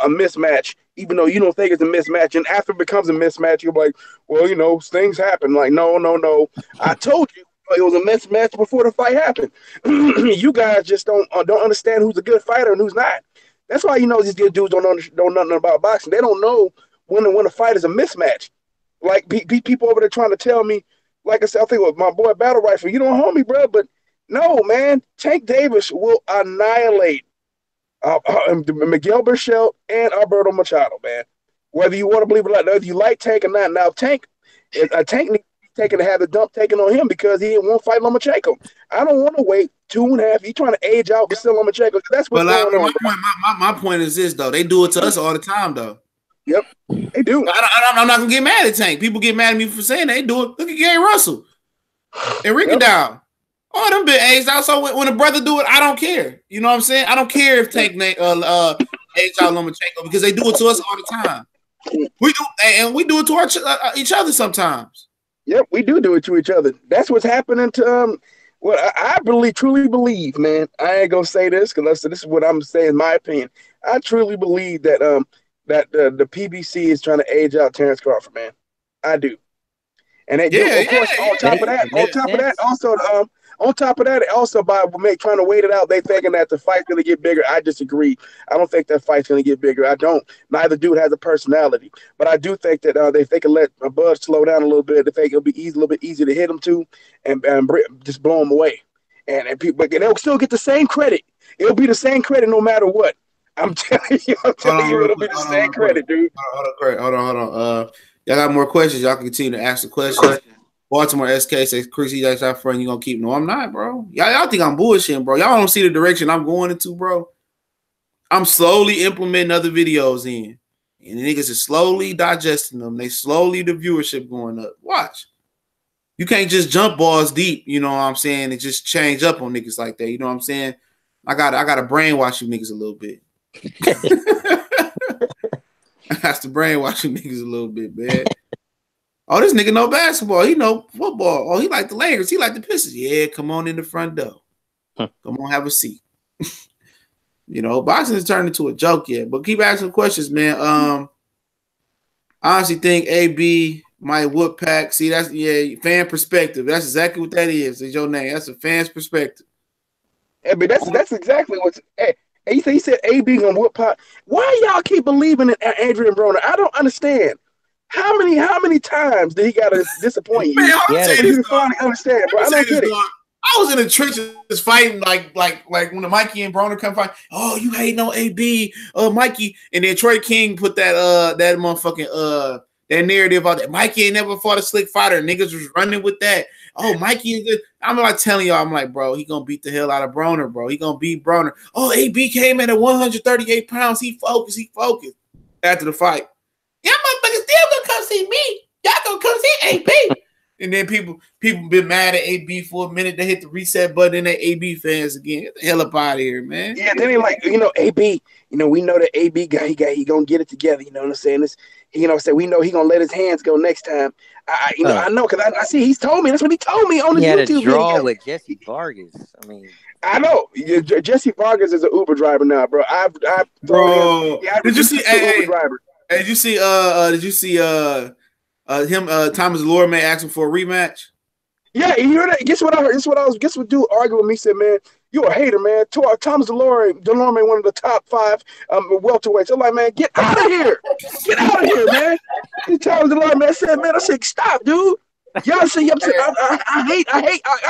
mismatch. Even though you don't think it's a mismatch, and after it becomes a mismatch, you're like, "Well, things happen." Like, no. I told you it was a mismatch before the fight happened. You guys just don't understand who's a good fighter and who's not. That's why these good dudes don't know nothing about boxing. They don't know when a fight is a mismatch. Like people over there trying to tell me, like I said, I think with my boy Battle Rifle, you don't hold me, bro, but no, man, Tank Davis will annihilate Miguel Berchelt and Alberto Machado, man. Whether you want to believe it or not, whether you like Tank or not. Now, Tank needs to be taken to have the dump taken on him because he won't fight Lomachenko. I don't want to wait 2.5. He's trying to age out Vasily Lomachenko. That's what's going on. My point is this, though. They do it to us all the time, though. Yep, they do. I'm not going to get mad at Tank. People get mad at me for saying they do it. Look at Gary Russell and Ricky Dow. Oh, them been aged out. So when a brother do it, I don't care. You know what I'm saying? I don't care if Tank aged out Lomachenko because they do it to us all the time. We do it to each other sometimes. Yep, we do it to each other. That's what's happening to I truly believe, man. I ain't gonna say this because this is what I'm saying. My opinion. I truly believe that that the PBC is trying to age out Terrence Crawford, man. I do. And they do, of course, on top of that, also by trying to wait it out, they thinking that the fight's going to get bigger. I disagree. I don't think that fight's going to get bigger. I don't. Neither dude has a personality. But I do think that if they can let Bud slow down a little bit, they think it'll be a little bit easier to hit him too and just blow him away. And people, but they'll still get the same credit. It'll be the same credit no matter what. I'm telling you, it'll be the same credit, dude. Hold on. Y'all got more questions? Y'all can continue to ask the questions. Baltimore SK says, Chris, that's our friend. You gonna keep? No, I'm not, bro. Y'all think I'm bullshitting, bro. Y'all don't see the direction I'm going into, bro. I'm slowly implementing other videos in, and the niggas are slowly digesting them. The viewership going up. Watch. You can't just jump balls deep. You know what I'm saying? And just change up on niggas like that. You know what I'm saying? I gotta brainwash you niggas a little bit. I have to brainwash you niggas a little bit, man. Oh, this nigga know basketball. He know football. Oh, he like the Lakers. He like the Pistons. Yeah, come on in the front door. Come on, have a seat. Boxing has turned into a joke yet. But keep asking questions, man. I honestly think AB might whoop Pac. See, that's fan perspective. That's exactly what that is. Is your name? That's a fan's perspective. Yeah, but that's exactly what's. Hey, he said AB gonna whoop Pac. Why y'all keep believing in Adrien Broner? I don't understand. How many times did he gotta disappoint you? Man, you finally understand, bro. I don't get it. I was in the trenches fighting like when the Mikey and Broner come fight. Oh, you hating on AB, Mikey, and then Troy King put that motherfucking that narrative out that Mikey ain't never fought a slick fighter. Niggas was running with that. Oh, Mikey is good. I'm like telling y'all, I'm like, bro, he gonna beat the hell out of Broner, bro. He gonna beat Broner. Oh, AB came in at 138 pounds. He focused. After the fight. Y'all motherfuckers still gonna come see me. Y'all gonna come see AB. And then people been mad at AB for a minute. They hit the reset button and they AB fans again. Get the hell up out of here, man. Yeah, then they like, AB, we know that AB guy, he gonna get it together. You know what I'm saying? We know he gonna let his hands go next time. I know because I see he's told me. That's what he told me on the YouTube video. He had a draw with Jesse Vargas. I mean, I know Jesse Vargas is an Uber driver now, bro. Did you see? Did you see? Thomas Lorme asking for a rematch? Yeah, you heard that? Guess what I heard? Guess what dude argued with me? Said, man, you a hater, man. Thomas Delorme, one of the top 5 welterweights. I'm like, man, get out of here. Get out of here, man. Thomas Delorme, I said, stop, dude. Y'all see, I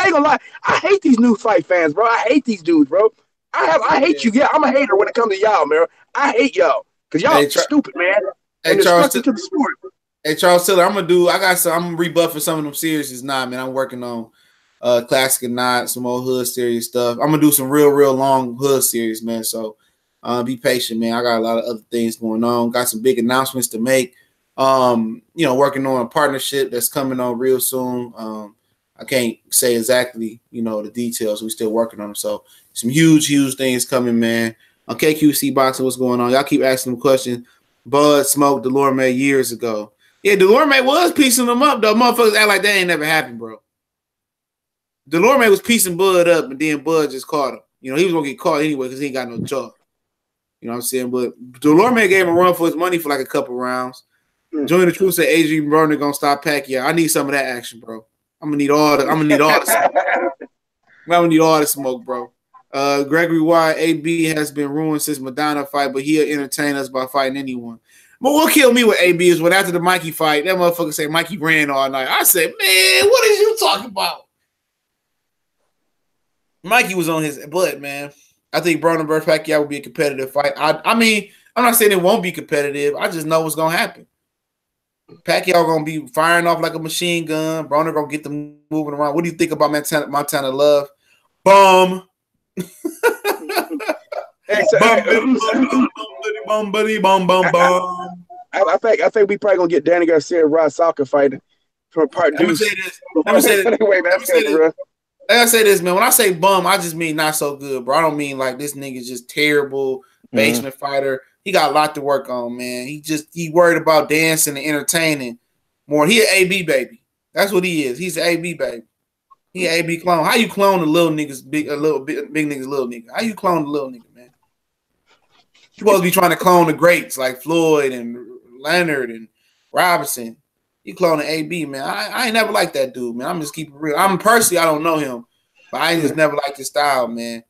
ain't gonna lie. I hate these new fight fans, bro. I hate these dudes, bro. I hate you. Yeah, I'm a hater when it comes to y'all, man. I hate y'all because y'all stupid, man. And disgusting to the sport. Hey, Charles Tiller, I'm rebuffing some of them series now, man. I'm working on classic and not some old hood series stuff. I'm gonna do some real long hood series, man. So be patient, man. I got a lot of other things going on. Got some big announcements to make. Working on a partnership that's coming on real soon. I can't say exactly, the details. We're still working on them. So some huge things coming, man. On KQC Boxing, what's going on? Y'all keep asking them questions. Bud smoked Delorme years ago. Yeah, Delorme was piecing them up, though. Motherfuckers act like that ain't never happened, bro. Delorme was piecing Bud up, and then Bud just caught him. He was going to get caught anyway because he ain't got no jaw. You know what I'm saying? But Delorme gave him a run for his money for like a couple rounds. Join the truth said Adrien Broner going to stop Paquiao. I need some of that action, bro. I'm going to need all the smoke. I'm going to need all the smoke, bro. Gregory White, AB has been ruined since Madonna fight, but he'll entertain us by fighting anyone. But what killed me with AB is when after the Mikey fight, that motherfucker said Mikey ran all night. I said, man, what is you talking about? Mikey was on his butt, man. I think Broner versus Paquiao would be a competitive fight. I mean, I'm not saying it won't be competitive. I just know what's going to happen. Paquiao going to be firing off like a machine gun. Broner going to get them moving around. What do you think about Montana Love? Bum. I think we probably gonna get Danny Garcia and Rod Salka fighting for part two. Let me say this, man. When I say bum, I just mean not so good, bro. I don't mean like this nigga's just terrible basement fighter. He got a lot to work on, man. He worried about dancing and entertaining more. He an AB baby. That's what he is. He's an AB baby. He an AB clone. How you clone the little niggas, big niggas, little nigga? How you clone the little nigga, man? You supposed to be trying to clone the greats like Floyd and Leonard and Robinson. You cloning AB, man. I ain't never liked that dude, man. I'm just keeping it real. I don't know him, but I just never liked his style, man.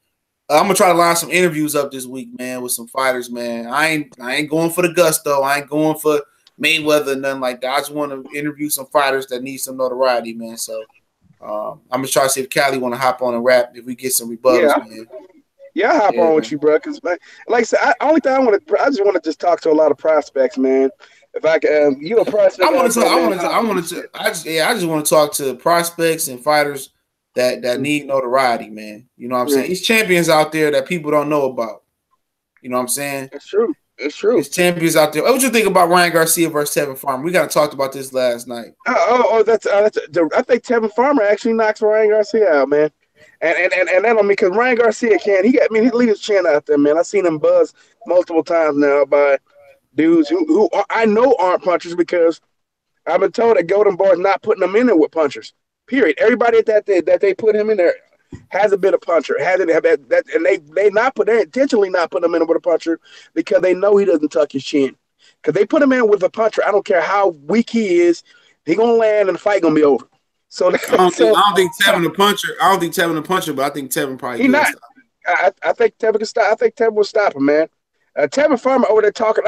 I'm gonna try to line some interviews up this week, man, with some fighters, man. I ain't going for the gusto. I ain't going for Mayweather, nothing like that. I just want to interview some fighters that need some notoriety, man. So I'm gonna try to see if Cali want to hop on and rap if we get some rebuttals, man. Yeah, I hop on with you, bro. Because like I said, I just want to talk to a lot of prospects, man. If I can, you a prospect. I just want to talk to prospects and fighters that need notoriety, man. You know what I'm saying? These champions out there that people don't know about. You know what I'm saying? It's true. There's champions out there. What you think about Ryan Garcia versus Tevin Farmer? We got talked about this last night. I think Tevin Farmer actually knocks Ryan Garcia out, man. And that on me because Ryan Garcia he leave his chin out there, man. I've seen him buzz multiple times now by dudes who I know aren't punchers because I've been told that Golden Boy is not putting them in there with punchers. Period. Everybody that they put him in there has a bit of puncher. And they intentionally not putting him in with a puncher because they know he doesn't tuck his chin. Because they put him in with a puncher, I don't care how weak he is, he gonna land and the fight gonna be over. So I don't think Tevin a puncher. I don't think Tevin a puncher, but I think Tevin probably he not. I think Tevin can stop. I think Tevin will stop him, man. Tevin Farmer over there talking.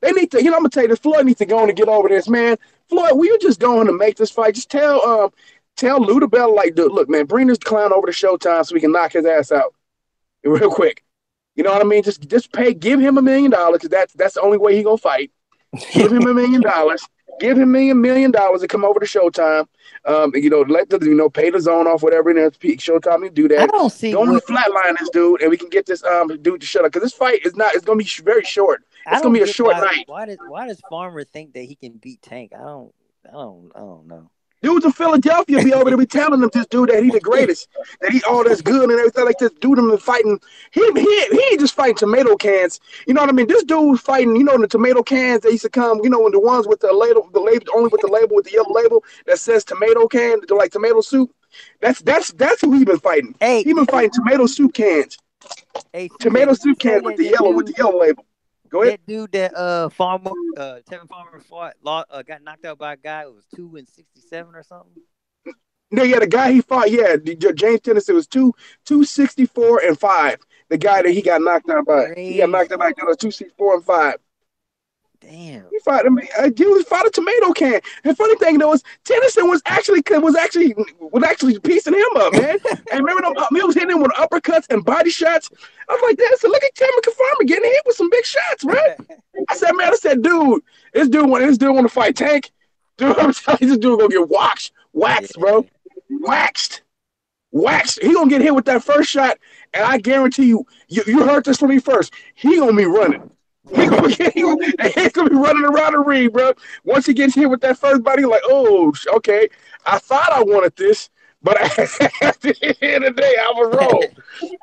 They need to. I'm gonna tell you, this Floyd needs to go on and get over this, man. Floyd, will you just go on and make this fight? Just tell Luda Bell, like, dude, look, man, bring this clown over to Showtime so we can knock his ass out real quick. You know what I mean? Just give him $1 million because that's the only way he gonna fight. Give him $1 million. Give him $1 million to come over to Showtime. Let them, pay the zone off, whatever it is. Showtime, you do that. I don't see. Go on flatline this dude, and we can get this dude to shut up because this fight is not. It's gonna be very short. It's gonna be a short night. Why does Farmer think that he can beat Tank? I don't know. Dudes in Philadelphia be over there be telling them this dude that he the greatest, that he all that's good and everything like this. Dude, them fighting he ain't just fighting tomato cans. You know what I mean? This dude fighting, the tomato cans that used to come, when the ones with the label only with the label with the yellow label that says tomato can, like tomato soup. That's who he been fighting. Hey, he been fighting tomato soup cans. Tomato soup cans with the yellow label. Go ahead. That dude that Tevin Farmer fought, got knocked out by a guy who was 2-67 or something. No, the guy he fought, James Tennessee was 264-5. The guy that he got knocked out by, he got knocked out by 264-5. Damn. He fought him. He fought a tomato can. And funny thing though is Tennyson was actually piecing him up, man. And remember them, he was hitting him with uppercuts and body shots. I was like, "Damn!" So look at Cameron Farmer getting hit with some big shots, right? I said, "Man, dude, this dude want to fight Tank. Dude, I'm telling you, this dude gonna get waxed, bro, waxed. He gonna get hit with that first shot, and I guarantee you heard this from me first. He gonna be running." He's gonna be running around the ring, bro. Once he gets hit with that first body, like, oh, okay. I thought I wanted this, but at the end of the day, I was wrong.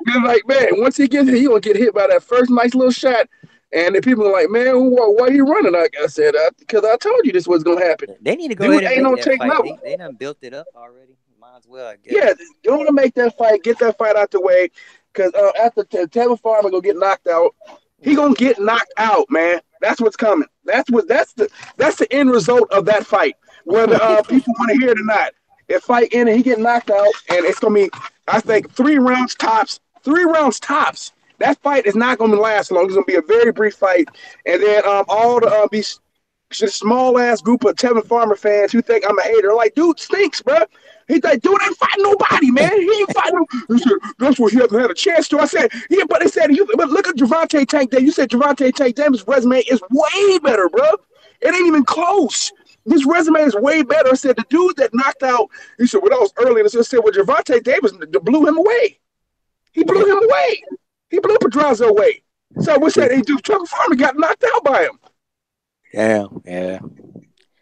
And like, man, once he gets hit, he gonna get hit by that first nice little shot. And the people are like, man, why are you running? Like I said, because I told you this was gonna happen. They need to go ahead and make that fight. They done built it up already. Might as well, I guess. Yeah, you want to make that fight, get that fight out the way, because after Tevin Farmer gonna get knocked out. He gonna get knocked out, man. That's what's coming. That's the end result of that fight. Whether people want to hear it or not. If fight in and he get knocked out, and it's gonna be, I think, 3 rounds tops. 3 rounds tops. That fight is not gonna last long. It's gonna be a very brief fight, and then all the small ass group of Tevin Farmer fans who think I'm a hater, like, dude stinks, bro. He's like, dude ain't fighting nobody, man. He ain't fighting. He said, that's what he hasn't had a chance to. I said, yeah, but they said, but look at Gervonta Tank Davis. You said Gervonta Tank Davis' resume is way better, bro. It ain't even close. This resume is way better. I said, the dude that knocked out, he said, well, that was early. And I said, well, Gervonta Davis blew him away. He blew him away. He blew Pedraza away. So what's that? Trevor Farmer got knocked out by him. Yeah.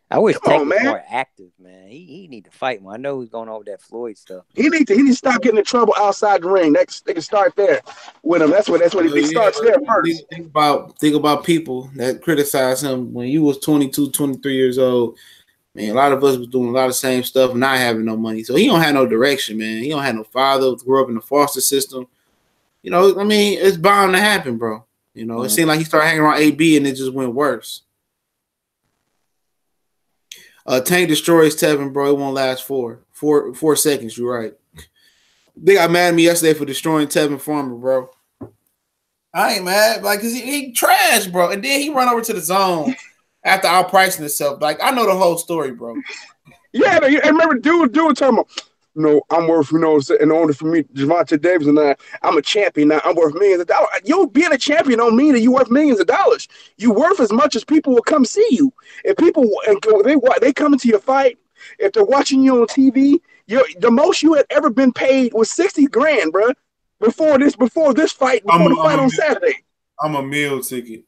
I wish Tank was more active, man. He need to fight more. I know he's going over that Floyd stuff. He need to stop getting in trouble outside the ring. They can start there with him. That's what he starts there first. Think about people that criticize him when you was 22, 23 years old. Man, a lot of us was doing a lot of the same stuff, not having no money. So he don't have no direction, man. He don't have no father. Grew up in the foster system. You know, I mean, it's bound to happen, bro. You know, it seemed like he started hanging around AB and it just went worse. Tank destroys Tevin, bro. It won't last four seconds. You're right. They got mad at me yesterday for destroying Tevin Farmer, bro. I ain't mad, like, cause he trash, bro. And then he run over to the zone after outpricing himself. Like, I know the whole story, bro. Yeah, I remember dude talking about, I'm worth, in order for me, Gervonta Davis and I'm a champion now. I'm worth millions of dollars. You being a champion don't mean that you worth millions of dollars. You worth as much as people will come see you. If people they come into your fight, if they're watching you on TV, the most you had ever been paid was $60,000, bro. Before the fight on Saturday. I'm a meal ticket.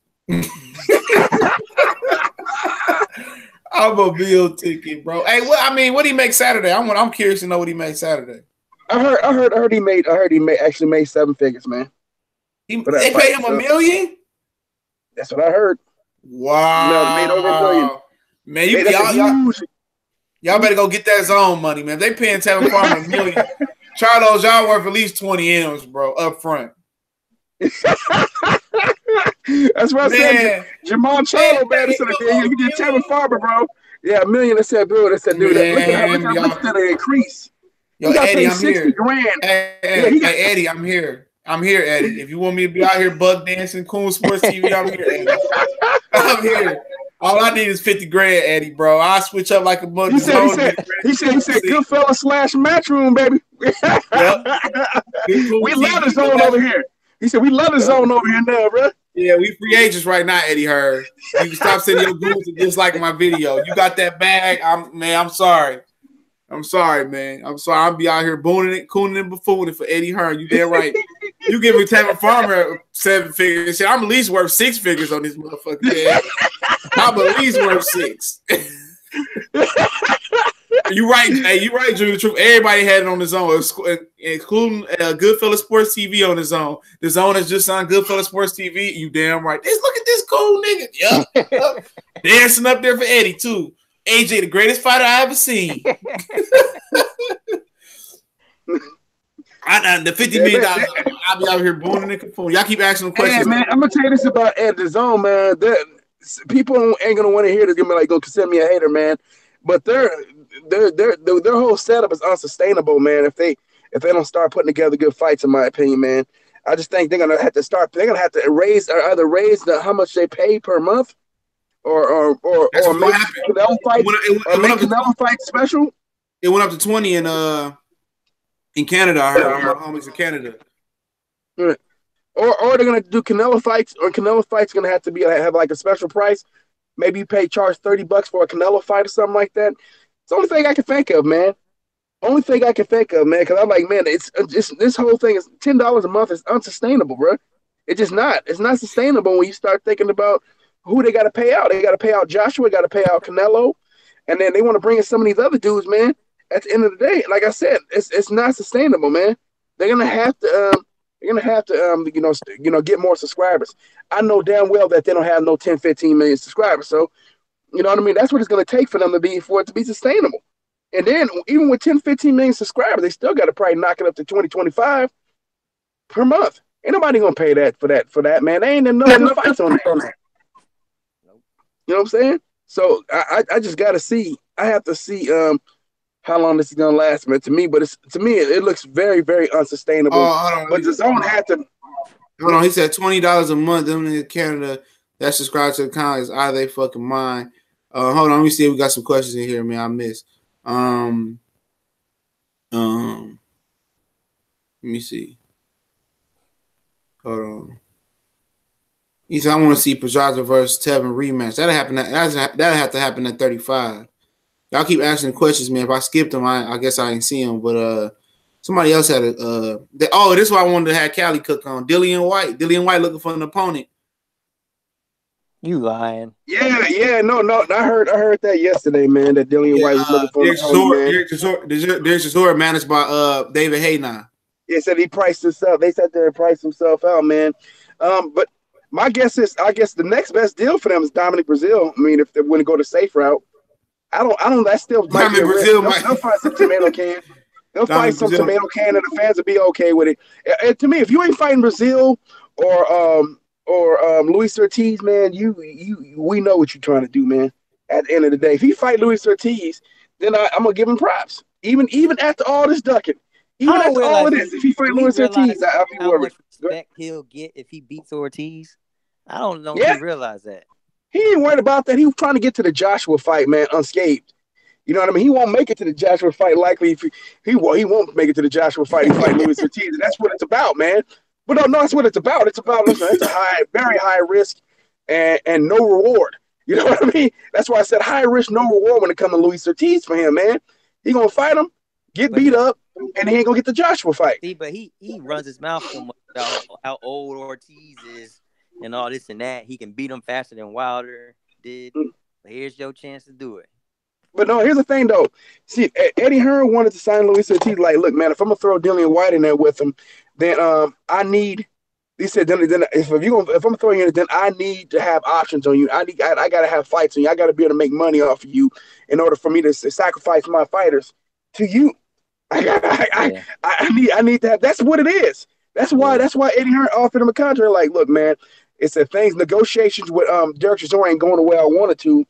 I'm a meal ticket, bro. Hey, what did he make Saturday? I'm curious to know what he made Saturday. I heard he actually made 7 figures, man. They paid him $1 million? That's what I heard. Wow. Made over $1 million. Man, y'all better go get that zone money, man. They paying Tevin Farmer $1 million. Charlos, y'all worth at least 20 M's, bro, up front. That's what I said. Jamal Charlo, man. You get Tevin Farmer, bro. Yeah, $1 million. They said, dude. Look at the increase. Yo, Eddie, I'm here. Hey, Eddie, I'm here. Eddie. If you want me to be out here bug dancing, Coon Sports TV, I'm here, Eddie. I'm here. All I need is $50,000, Eddie, bro. I'll switch up like a mother. He said, Goodfella / Matchroom, baby. We love the zone over here. He said, we love the zone over here now, bro. Yeah, we free agents right now, Eddie Heard. You can stop sending your goons and disliking my video. You got that bag. I'm sorry. I'm sorry, man. I'm sorry. I'll be out here booning it, cooning and buffooning for Eddie Hearn. You damn right. You give me Tevin Farmer 7 figures. Shit, I'm at least worth 6 figures on this motherfucker. Yeah. I'm at least worth 6. You right. Hey, you right, Drew. The truth. Everybody had it on the zone, including Goodfellas Sports TV on the zone. The zone has just signed Goodfellas Sports TV. You damn right. Look at this cool nigga. Yup. Dancing up there for Eddie, too. AJ, the greatest fighter I ever seen. The $50 million, I'll be out here booning and confusing. Y'all keep asking them questions. Hey, man, I'm gonna tell you this about Ed the Zone, man. People ain't gonna want to hear this. Gonna consider me a hater, man. But their whole setup is unsustainable, man. If they don't start putting together good fights, in my opinion, man, I just think they're gonna have to raise how much they pay per month, That's what make happened. Canelo fights It went up to Canelo fights special. It went up to 20 in Canada. I heard one of my homies in Canada. Or they're gonna do Canelo fights, or Canelo fights gonna have to have like a special price. Maybe you charge $30 for a Canelo fight or something like that. It's the only thing I can think of, man. Only thing I can think of, man. Because I'm like, man, it's this whole thing is $10 a month is unsustainable, bro. It's just not. It's not sustainable when you start thinking about who they got to pay out. They got to pay out Joshua, got to pay out Canelo, and then they want to bring in some of these other dudes, man. At the end of the day, like I said, it's not sustainable, man. They're gonna have to get more subscribers. I know damn well that they don't have no 10, 15 million subscribers. So, you know what I mean? That's what it's gonna take for it to be sustainable. And then even with 10, 15 million subscribers, they still got to probably knock it up to 20, 25 per month. Ain't nobody gonna pay that for that, man. They ain't enough good fights on that. You know what I'm saying? So I just gotta see. I have to see how long this is gonna last, man. To me, it looks very, very unsustainable. But the zone had to. Hold on, he said $20 a month. Them in Canada that subscribe to the account is out of their fucking mind. Hold on, let me see if we got some questions in here, man. I missed. Let me see. Hold on. He said, I want to see Pedraza versus Tevin rematch. That'll have to happen at 35. Y'all keep asking questions, man. If I skipped them, I guess I didn't see them. But somebody else had this is why I wanted to have Cali cook on. Dillian White looking for an opponent. You lying? Yeah. No. I heard that yesterday, man. That Dillian White was looking for an opponent. There's Chisora managed by David Hayna. Yeah, said he priced himself. They sat there and priced himself out, man. But my guess is, the next best deal for them is Dominic Brazil. I mean, if they want to go the safe route, I don't. That still might be a risk. They'll find some tomato can. They'll find some tomato can, and the fans will be okay with it. And to me, if you ain't fighting Brazil or Luis Ortiz, man, we know what you're trying to do, man. At the end of the day, if he fight Luis Ortiz, then I'm gonna give him props. Even after all this ducking, even after all of this, if he fight Luis Ortiz, I'll be worried. How much respect he'll get if he beats Ortiz? I don't know if he realized that. He ain't worried about that. He was trying to get to the Joshua fight, man, unscathed. You know what I mean? He won't make it to the Joshua fight. Likely, if he won't make it to the Joshua fight. He fight Luis Ortiz, and that's what it's about, man. But no, that's what it's about. It's about, listen, it's a very high risk and no reward. You know what I mean? That's why I said high risk, no reward when it comes to Luis Ortiz for him, man. He gonna fight him, get beat up, and he ain't gonna get the Joshua fight. See, but he runs his mouth so much about how old Ortiz is and all this and that. He can beat him faster than Wilder did. But here's your chance to do it. But no, here's the thing though. See, Eddie Hearn wanted to sign Luis Ortiz. Like, look, man, if I'm gonna throw Dillian White in there with him, then I need. He said, then if I'm throwing you in, then I need to have options on you. I gotta have fights on you. I gotta be able to make money off of you in order for me to sacrifice my fighters to you. I need to have. That's what it is. That's why Eddie Hearn offered him a contract. Like, look, man, it's a things. Negotiations with Derek Chisora ain't going the way I wanted to.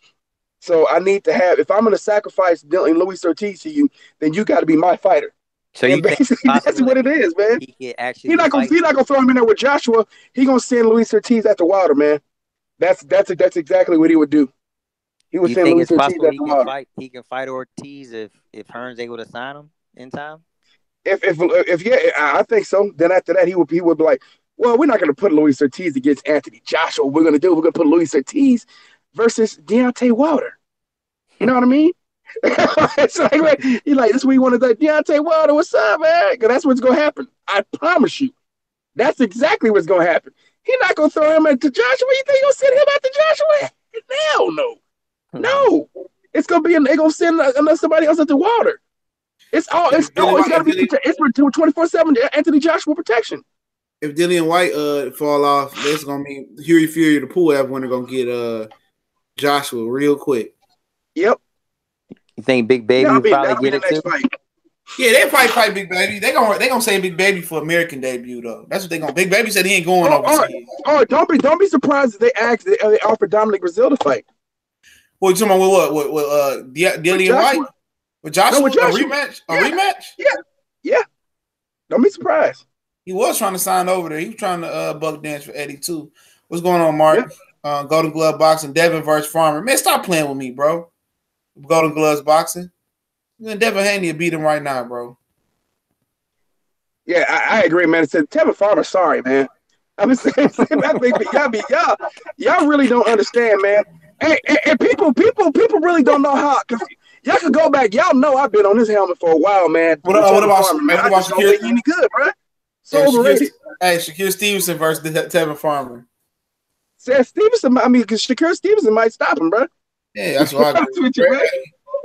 So I need to have. If I'm going to sacrifice Luis Ortiz to you, then you got to be my fighter. So you basically that's what it is, man. He's not gonna throw him in there with Joshua. He's gonna send Luis Ortiz after Wilder, man. That's exactly what he would do. He would send Luis Ortiz after Wilder. He can fight Ortiz if Hearn's able to sign him in time. If yeah, I think so. Then after that, he would be like, well, we're not gonna put Luis Ortiz against Anthony Joshua. We're gonna put Luis Ortiz versus Deontay Wilder. You know what I mean? It's like, he's like, this is what you want to do. Deontay Wilder, what's up, man? Because that's what's going to happen. I promise you. That's exactly what's going to happen. He's not going to throw him into Joshua. You think he's going to send him out to Joshua? Hell no. No. It's going to be, they're going to send somebody else into Wilder. It's got to be, it's for 24/7 Anthony Joshua protection. If Dillian White fall off, that's going to mean Huey Fury, the pool winner, going to get Joshua real quick. Yep. You think Big Baby will probably get it too? Fight. Yeah, they probably fight Big Baby. They gonna say Big Baby for American debut though. That's what they gonna. Big Baby said he ain't going overseas. Don't be surprised if they offered Dominic Brazil to fight. Well, you talking about what Dillian White with Joshua? No, with Joshua. A rematch? Yeah. Don't be surprised. He was trying to sign over there. He was trying to buck dance for Eddie too. What's going on, Mark? Golden Glove boxing, Devin versus Farmer. Man, stop playing with me, bro. Golden Gloves boxing. Man, Devin Haney will beat him right now, bro. Yeah, I agree, man. It said Tevin Farmer, sorry, man. I'm saying, I think y'all really don't understand, man. And people really don't know how. Cause y'all can go back. Y'all know I've been on this helmet for a while, man. What about Farmer, man? I just don't think he any good, bro. So overrated. Shakur Stevenson versus Tevin Farmer. Said Stevenson. I mean, because Shakur Stevenson might stop him, bro. Yeah, that's what I agree.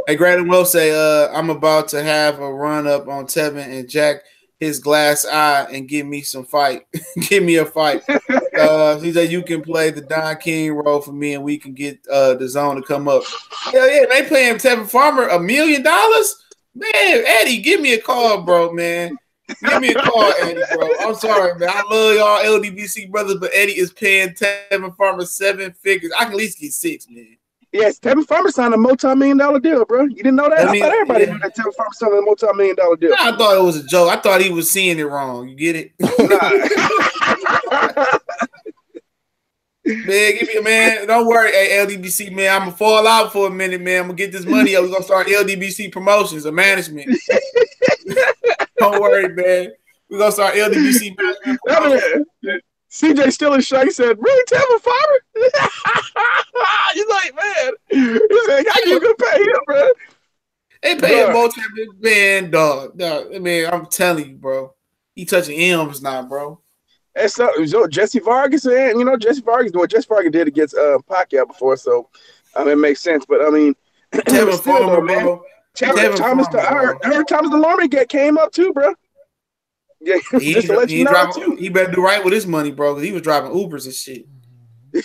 Hey, Grant will say, I'm about to have a run up on Tevin and Jack his glass eye and give me some fight. Give me a fight. He said you can play the Don King role for me and we can get the zone to come up. Hell yeah, they paying Tevin Farmer $1 million? Man, Eddie, give me a call, bro, man. Give me a call, Eddie, bro. I'm sorry, man. I love y'all LDBC brothers, but Eddie is paying Tevin Farmer 7 figures. I can at least get 6, man. Yes, Tevin Farmer signed a multi-million-dollar deal, bro. You didn't know that? I thought everybody knew that Tevin Farmer signed a multi-million-dollar deal. Nah, I thought it was a joke. I thought he was seeing it wrong. You get it? Man, give me a man. Don't worry, hey, LDBC, man. I'm gonna fall out for a minute, man. I'm gonna get this money up. We're gonna start LDBC promotions or management. Don't worry, man. We're gonna start LDBC management. CJ still in shock. He said, really, Tevin Farmer? He's like, man. He's like, how you gonna pay him, bro? They pay him man, dog. I mean, I'm telling you, bro. He touching M's now, bro. And so Jesse Vargas, and Jesse Vargas doing what Jesse Vargas did against Paquiao before, so it makes sense. But I mean, Tevin Farmer, bro. Thomas, I heard Thomas DeLorme came up too, bro. Yeah, just to let you know too. He better do right with his money, bro, because he was driving Ubers and shit. They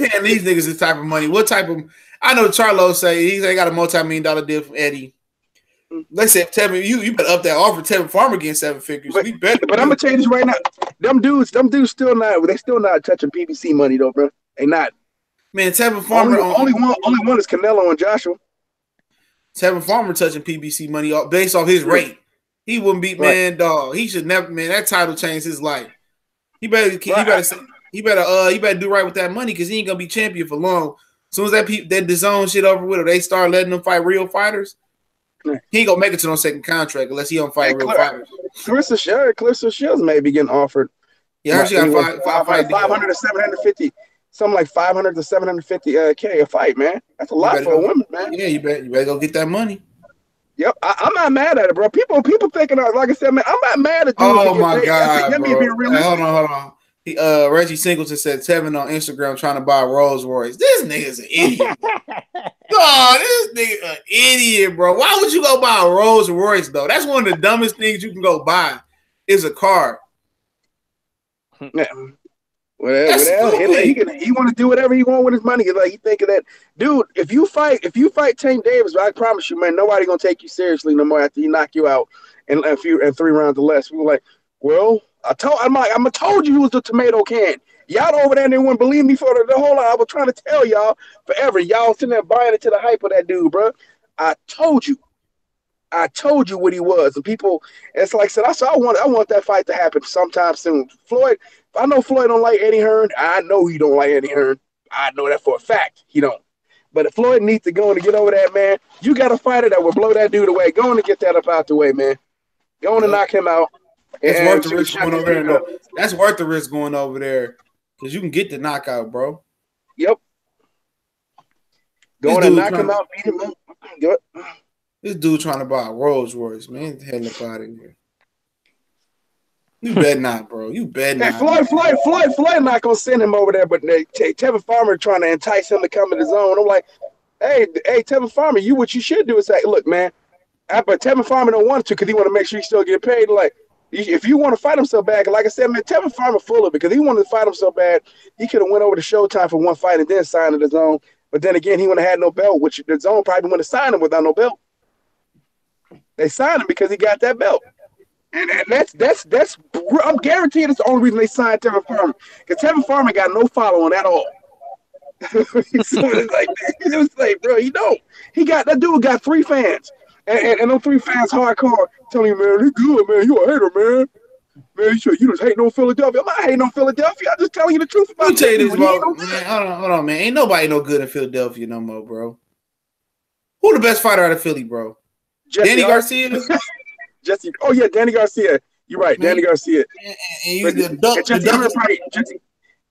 paying these niggas this type of money. What type of? I know Charlo say they got a multi-million-dollar deal from Eddie. Let's say Tevin, you better up that offer. Tevin Farmer getting 7 figures. But I'm gonna tell you this right now. Them dudes still not touching PBC money though, bro. They not. Man, Tevin Farmer only one is Canelo and Joshua. Tevin Farmer touching PBC money based off his rate. He wouldn't beat dog. He should never, man. That title changed his life. He better do right with that money because he ain't gonna be champion for long. As soon as that DAZN shit over with, or they start letting them fight real fighters, he ain't gonna make it to no second contract unless he don't fight real fighters. Clarissa Shields may be getting offered. Yeah, she got 500 to 750, something like 500 to 750 K a fight, man. That's a lot for a woman, man. Yeah, you better go get that money. Yep, I'm not mad at it, bro. People thinking, like I said, man, I'm not mad at you. Oh my God, bro. Hey, hold on. Reggie Singleton said Tevin on Instagram trying to buy a Rolls Royce. This nigga's an idiot. God, this nigga an idiot, bro. Why would you go buy a Rolls Royce though? That's one of the dumbest things you can go buy. Is a car. Yeah. Well, he want to do whatever he want with his money. Like he thinking that, dude. If you fight Tank Davis, I promise you, man, nobody gonna take you seriously no more after he knock you out in 3 rounds or less. We were like, well, I told you he was the tomato can. Y'all over there didn't want to believe me for the whole lot. I was trying to tell y'all forever. Y'all sitting there buying into the hype of that dude, bro. I told you what he was. And people, it's like I said, I want that fight to happen sometime soon. Floyd, I know Floyd don't like Eddie Hearn. I know he don't like Eddie Hearn. I know that for a fact. He don't. But if Floyd needs to go on to get over that, man, you got a fighter that will blow that dude away. Go on and get that up out the way, man. Go on and knock him out. It's worth the risk going over there. That's worth the risk going over there because you can get the knockout, bro. Yep. Go on and knock him out, beat him up. This dude trying to buy a Rolls Royce, man. Get the hell up out of here. You bet not, bro. You bet not. Floyd not gonna send him over there, but Tevin Farmer trying to entice him to come in the zone. I'm like, hey, Tevin Farmer, what you should do is say, look, man, but Tevin Farmer don't want to because he want to make sure he still get paid. Like, if you want to fight him so bad, like I said, man, Tevin Farmer full of it because he wanted to fight him so bad, he could have went over to Showtime for one fight and then signed to the zone. But then again, he wouldn't have had no belt, which the zone probably wouldn't have signed him without no belt. They signed him because he got that belt. And that's I'm guaranteed that's the only reason they signed Tevin Farmer. Because Tevin Farmer got no following at all. So it was like, bro, that dude got 3 fans. And those 3 fans hardcore telling you, man, you good, man, you a hater, man. Man, you just hating on Philadelphia. I'm not hating on Philadelphia. I'm just telling you the truth about Let me tell you this, bro. No Man, hold on, man. Ain't nobody no good in Philadelphia no more, bro. Who the best fighter out of Philly, bro? Danny Garcia? Jesse. Oh, yeah, Danny Garcia. You're right, Man, Danny Garcia.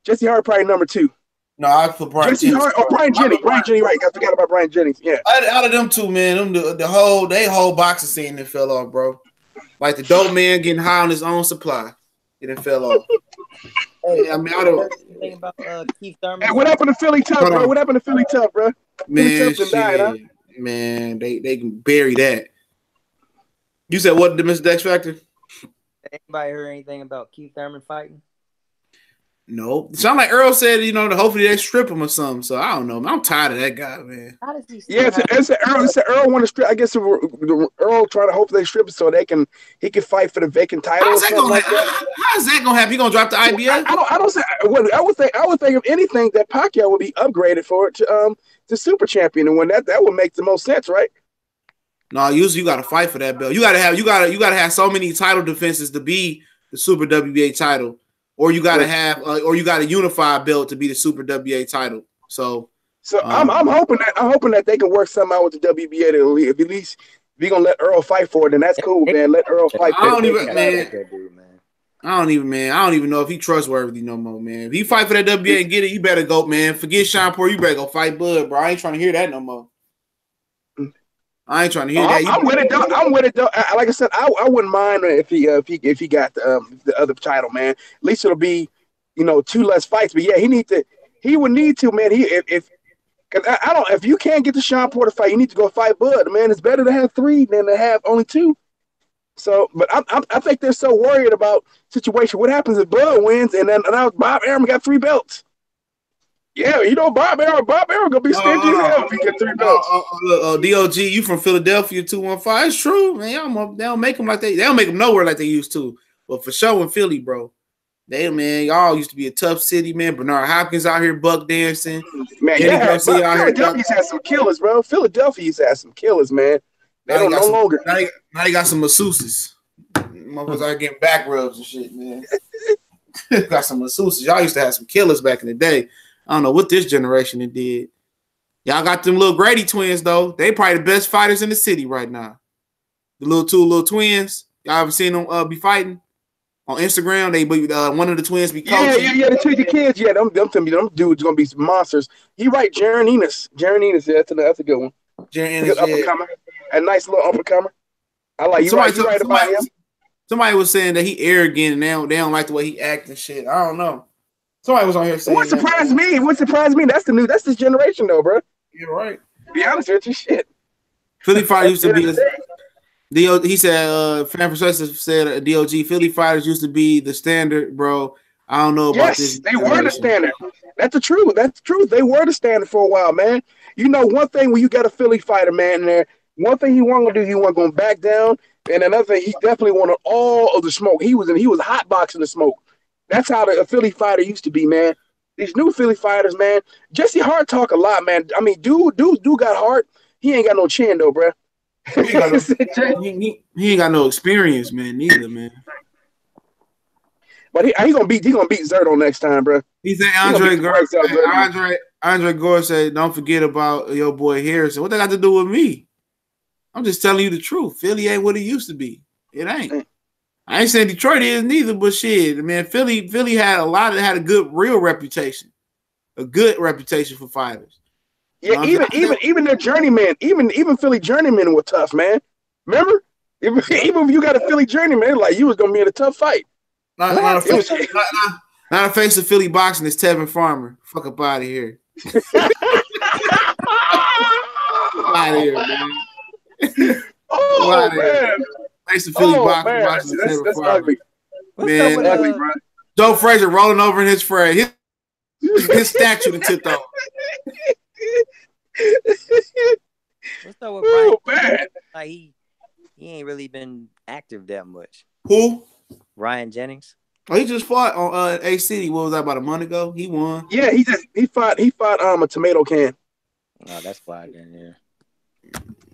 Jesse Hart probably number 2. No, I put Brian Jesse Jennings. Hart or Brian Jennings. Brian Jennings, right. I forgot about Brian Jennings. Yeah. Out of them two, man, the whole boxing scene that fell off, bro. Like the dope man getting high on his own supply. It done fell off. Hey, I mean, I don't think about Keith Thurman. Hey, what happened to Philly Tough, bro? What happened to Philly Tough, bro? Man, shit. Died, huh? Man, they can bury that. You said what, the Mr. X Factor? Anybody heard anything about Keith Thurman fighting? No. Sound like Errol said, hopefully they strip him or something. So I don't know. I'm tired of that guy, man. How does he? Yeah, it's Errol want to strip. I guess Errol trying to hope they strip it so he can fight for the vacant title. How's that gonna happen? How's that gonna happen? You gonna drop the IBF? I would think if anything that Paquiao would be upgraded for it to super champion, and when that would make the most sense, right? No, usually you got to fight for that belt. You got to have so many title defenses to be the Super WBA title, or you got to have, or you got to unify a belt to be the Super WBA title. So I'm hoping that they can work something out with the WBA to at least if you're gonna let Errol fight for it, then that's cool, man. Let Errol fight. I don't even know if he trustworthy no more, man. If he fight for that WBA and get it, you better go, man. Forget Sean Porter, you better go fight Bud, bro. I ain't trying to hear that no more. I ain't trying to hear that. I'm with it though. Like I said, I wouldn't mind if he got the other title, man. At least it'll be 2 less fights. But yeah, he would need to, man. If you can't get the Sean Porter fight, you need to go fight Bud, man. It's better to have 3 than to have only 2. So, but I think they're so worried about situation. What happens if Bud wins and now Bob Arum got 3 belts? Yeah, Bob Arum gonna be stingy as hell if he get 3 belts. DOG, you from Philadelphia 215? It's true, man. They don't make them like they don't make them nowhere like they used to. But for sure in Philly, bro, y'all used to be a tough city, man. Bernard Hopkins out here buck dancing. Man, Philadelphia has some killers, bro. Philadelphia has some killers, man. They don't no longer. Now they got some masseuses. Motherfuckers are getting back rubs and shit, man. Got some masseuses. Y'all used to have some killers back in the day. I don't know what this generation did. Y'all got them little Grady twins, though. They probably the best fighters in the city right now. The little twins. Y'all ever seen them be fighting? On Instagram, they one of the twins be coaching. Yeah, the 2 kids. Yeah, them dudes gonna be some monsters. You right, Jaron Enos. Yeah, that's a good one. Jaron Enos, up-and-comer. A nice little up-and-comer. I like you. Right about him. Somebody was saying that he arrogant and they don't like the way he act and shit. I don't know. Somebody was on here saying What surprised me? That's this generation though, bro. You're right. Be honest with you, shit. Philly fighter used to be he said Fan Persuasive said DOG Philly fighters used to be the standard, bro. I don't know about this. They were the standard. That's the truth. They were the standard for a while, man. One thing when you got a Philly fighter, man, in there, one thing he wasn't gonna do, he wasn't gonna back down. And another thing, he definitely wanted all of the smoke. He was hot boxing the smoke. That's how a Philly fighter used to be, man. These new Philly fighters, man. Jesse Hart talk a lot, man. I mean, dude got heart. He ain't got no chin though, bro. He ain't got no experience, man. Neither, man. But he gonna beat Zerto next time, bro. He said Andre Gore said, "Don't forget about your boy Harrison." What that got to do with me? I'm just telling you the truth. Philly ain't what it used to be. It ain't. I ain't saying Detroit is neither, but shit, man. Philly had a good real reputation, a good reputation for fighters. Yeah, even their journeyman, even Philly journeymen were tough, man. Remember, even if you got a Philly journeyman, like you was gonna be in a tough fight. Not a face of Philly boxing is Tevin Farmer. Fuck up out of here. Out of here, man. Oh man. Face of Philly boxing. That's ugly. Man, that's ugly, bro. Joe Frazier rolling over in his fray. His statue to tipped off. What's up with Brian? Like he ain't really been active that much. Who? Ryan Jennings. Oh, he just fought on A City. What was that, about a month ago? He won. Yeah, he fought a tomato can. Oh, that's fine then, yeah.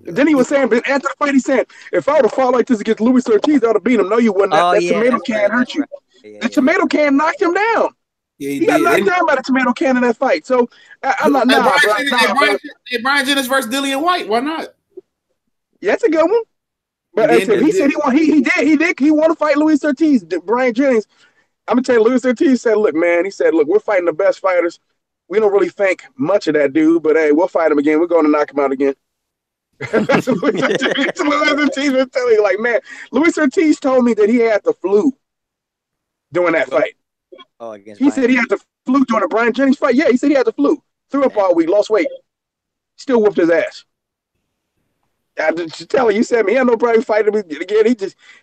Then he was saying, but after the fight, he said, if I would have fought like this against Luis Ortiz, I would have beat him. No, you wouldn't. Oh That yeah, tomato that's can right. hurt That's you. right. Yeah, The tomato can knocked him down. Yeah, He got knocked down by the tomato can in that fight. So I'm not, bro. Brian Jennings versus Dillian White. Why not? Yeah, that's a good one. But he said he won to fight Luis Ortiz. Brian Jennings. I'm gonna tell you, Luis Ortiz said, look, man, we're fighting the best fighters. We don't really think much of that dude, but hey, we'll fight him again. We're going to knock him out again. That's what Luis Ortiz was telling you. Like, man, Luis Ortiz told me that he had the flu during that fight. Oh, against he said he had the flu during the Brian Jennings fight. Yeah, he said he had the flu. Threw up all week, lost weight. Still whooped his ass. I just tell you, said me, he had no problem fighting him again.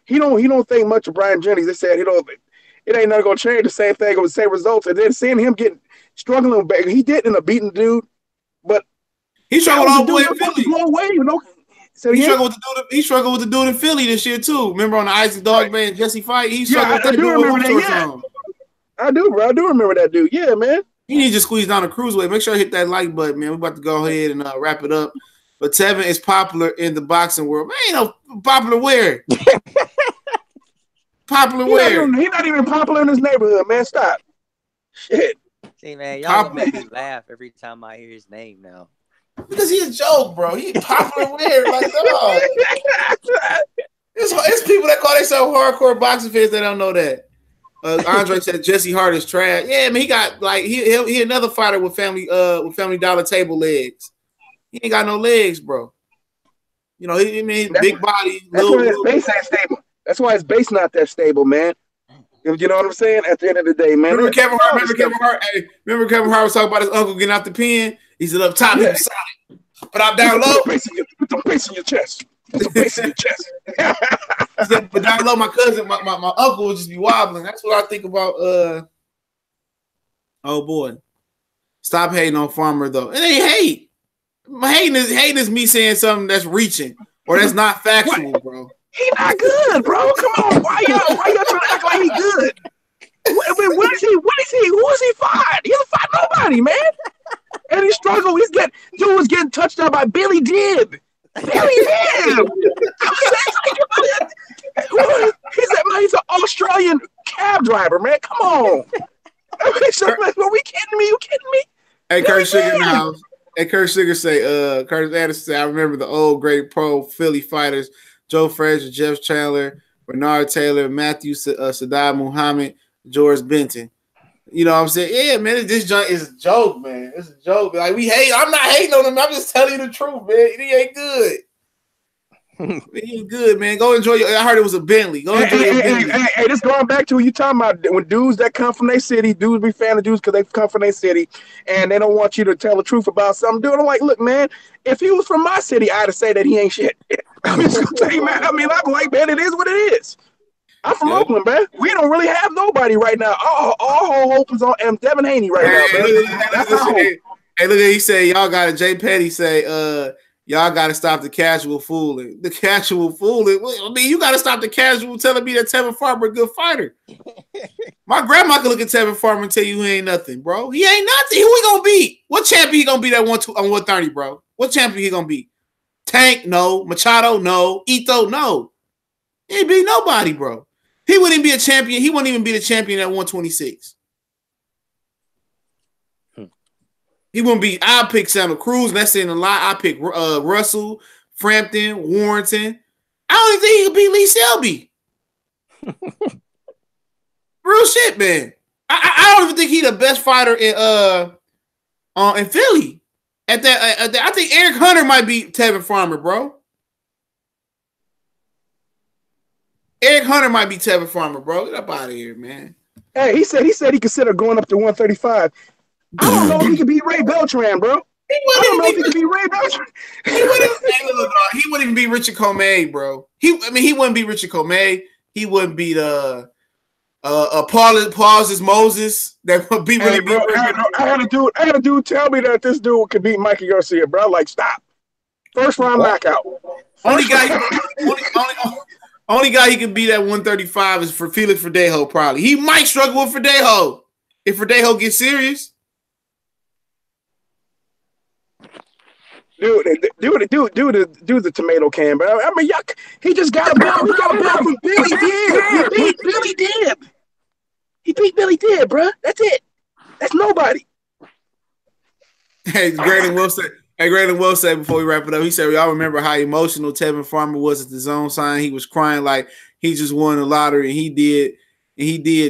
He don't think much of Brian Jennings. They said it ain't nothing gonna change. The same thing with the same results. And then seeing him struggling back, he did end up beating the dude, but he struggled all the way in Philly. So he struggled with the dude in Philly this year too. Remember on the Isaac Dogman Jesse fight? He struggled with that dude. I do, bro. I do remember that dude. Yeah, man. He needs to squeeze down the cruiserweight. Make sure I hit that like button, man. We're about to go ahead and wrap it up. But Tevin is popular in the boxing world. Man, ain't no popular where? Popular where? He's not even popular in his neighborhood, man. Stop. Shit. See, man, y'all gonna make me laugh every time I hear his name now. Because he's a joke, bro. He's popular where? Like, dog. It's people that call themselves hardcore boxing fans that don't know that. Andre said Jesse Hart is trash. Yeah, man, he got like he another fighter with Family Dollar table legs. He ain't got no legs, bro. You know, he big body. That's why his base ain't stable. That's why his base not that stable, man. You know what I'm saying? At the end of the day, man. Remember Kevin Hart? Remember Kevin Hart was talking about his uncle getting out the pen? He said up top, he was solid. But I'm down low. Put the base in your chest. Put the base in your chest. He said, but down low, my cousin, my uncle would just be wobbling. That's what I think about. Oh boy, stop hating on Farmer though. It ain't hate. Hating is me saying something that's reaching or that's not factual, bro. He not good, bro. Come on, why y'all trying to act like he good? What is he? Who is he fight? He doesn't fight nobody, man. And he struggled. Dude was getting touched on by Billy Dibb. Billy Dibb. He's an Australian cab driver, man. Come on. Are we kidding me? You kidding me? Hey, Kurt Sugar in the house. Hey, Kurt Sugar say, Curtis Anderson say, I remember the old great pro Philly fighters, Joe Frazier, Jeff Chandler, Bernard Taylor, Matthew Saddam Muhammad, George Benton. You know what I'm saying? Yeah, man, this joint is a joke, man. It's a joke. Like, I'm not hating on him. I'm just telling you the truth, man. He ain't good. He ain't good, man. Go enjoy I heard it was a Bentley. Go enjoy your Bentley. Hey, this going back to what you talking about. When dudes that come from their city, dudes be fan of dudes because they come from their city, and they don't want you to tell the truth about something. Dude, I'm like, look, man, if he was from my city, I'd have said that he ain't shit. I'm just gonna tell you, man. I mean, I'm like, man, it is what it is. I'm from Oakland, man. We don't really have nobody right now. All hope is on Devin Haney right now, man. Hey, look at he say, y'all got it. Jay Petty say, y'all got to stop the casual fooling. The casual fooling. I mean, you got to stop the casual telling me that Tevin Farmer a good fighter. My grandma can look at Tevin Farmer and tell you he ain't nothing, bro. He ain't nothing. Who he gonna beat? What champion he gonna beat at 130, bro? What champion he gonna beat? Tank? No. Machado? No. Ito? No. He ain't beat nobody, bro. He wouldn't even be a champion. He wouldn't even be the champion at 126. He wouldn't be. I'll pick Santa Cruz. That's in a lot. I pick Russell, Frampton, Warrington. I don't even think he could beat Lee Selby. Real shit, man. I don't even think he's the best fighter in Philly. At that, I think Eric Hunter might beat Tevin Farmer, bro. Eric Hunter might be Tevin Farmer, bro. Get up out of here, man. Hey, he said he considered going up to 135. I don't know if he could beat Ray Beltran, bro. I don't know if he could beat Ray Beltran. He wouldn't even beat Richard Comey, bro. He wouldn't beat Richard Comey. He wouldn't beat Paul's Moses. That would be really bro. I had a dude tell me that this dude could beat Mikey Garcia, bro. Like, stop. First round knockout. Only guy he can beat at 135 is for Felix Verdejo, probably. He might struggle with Verdejo if Verdejo gets serious. Do the tomato can, bro. I mean, yuck. He just got a belt. He got a belt from Billy Dib. He beat Billy Dib. He beat Billy Dib, bro. That's it. That's nobody. Hey, Graydon Will said before we wrap it up, he said, y'all remember how emotional Tevin Farmer was at the zone sign? He was crying like he just won the lottery, and he did.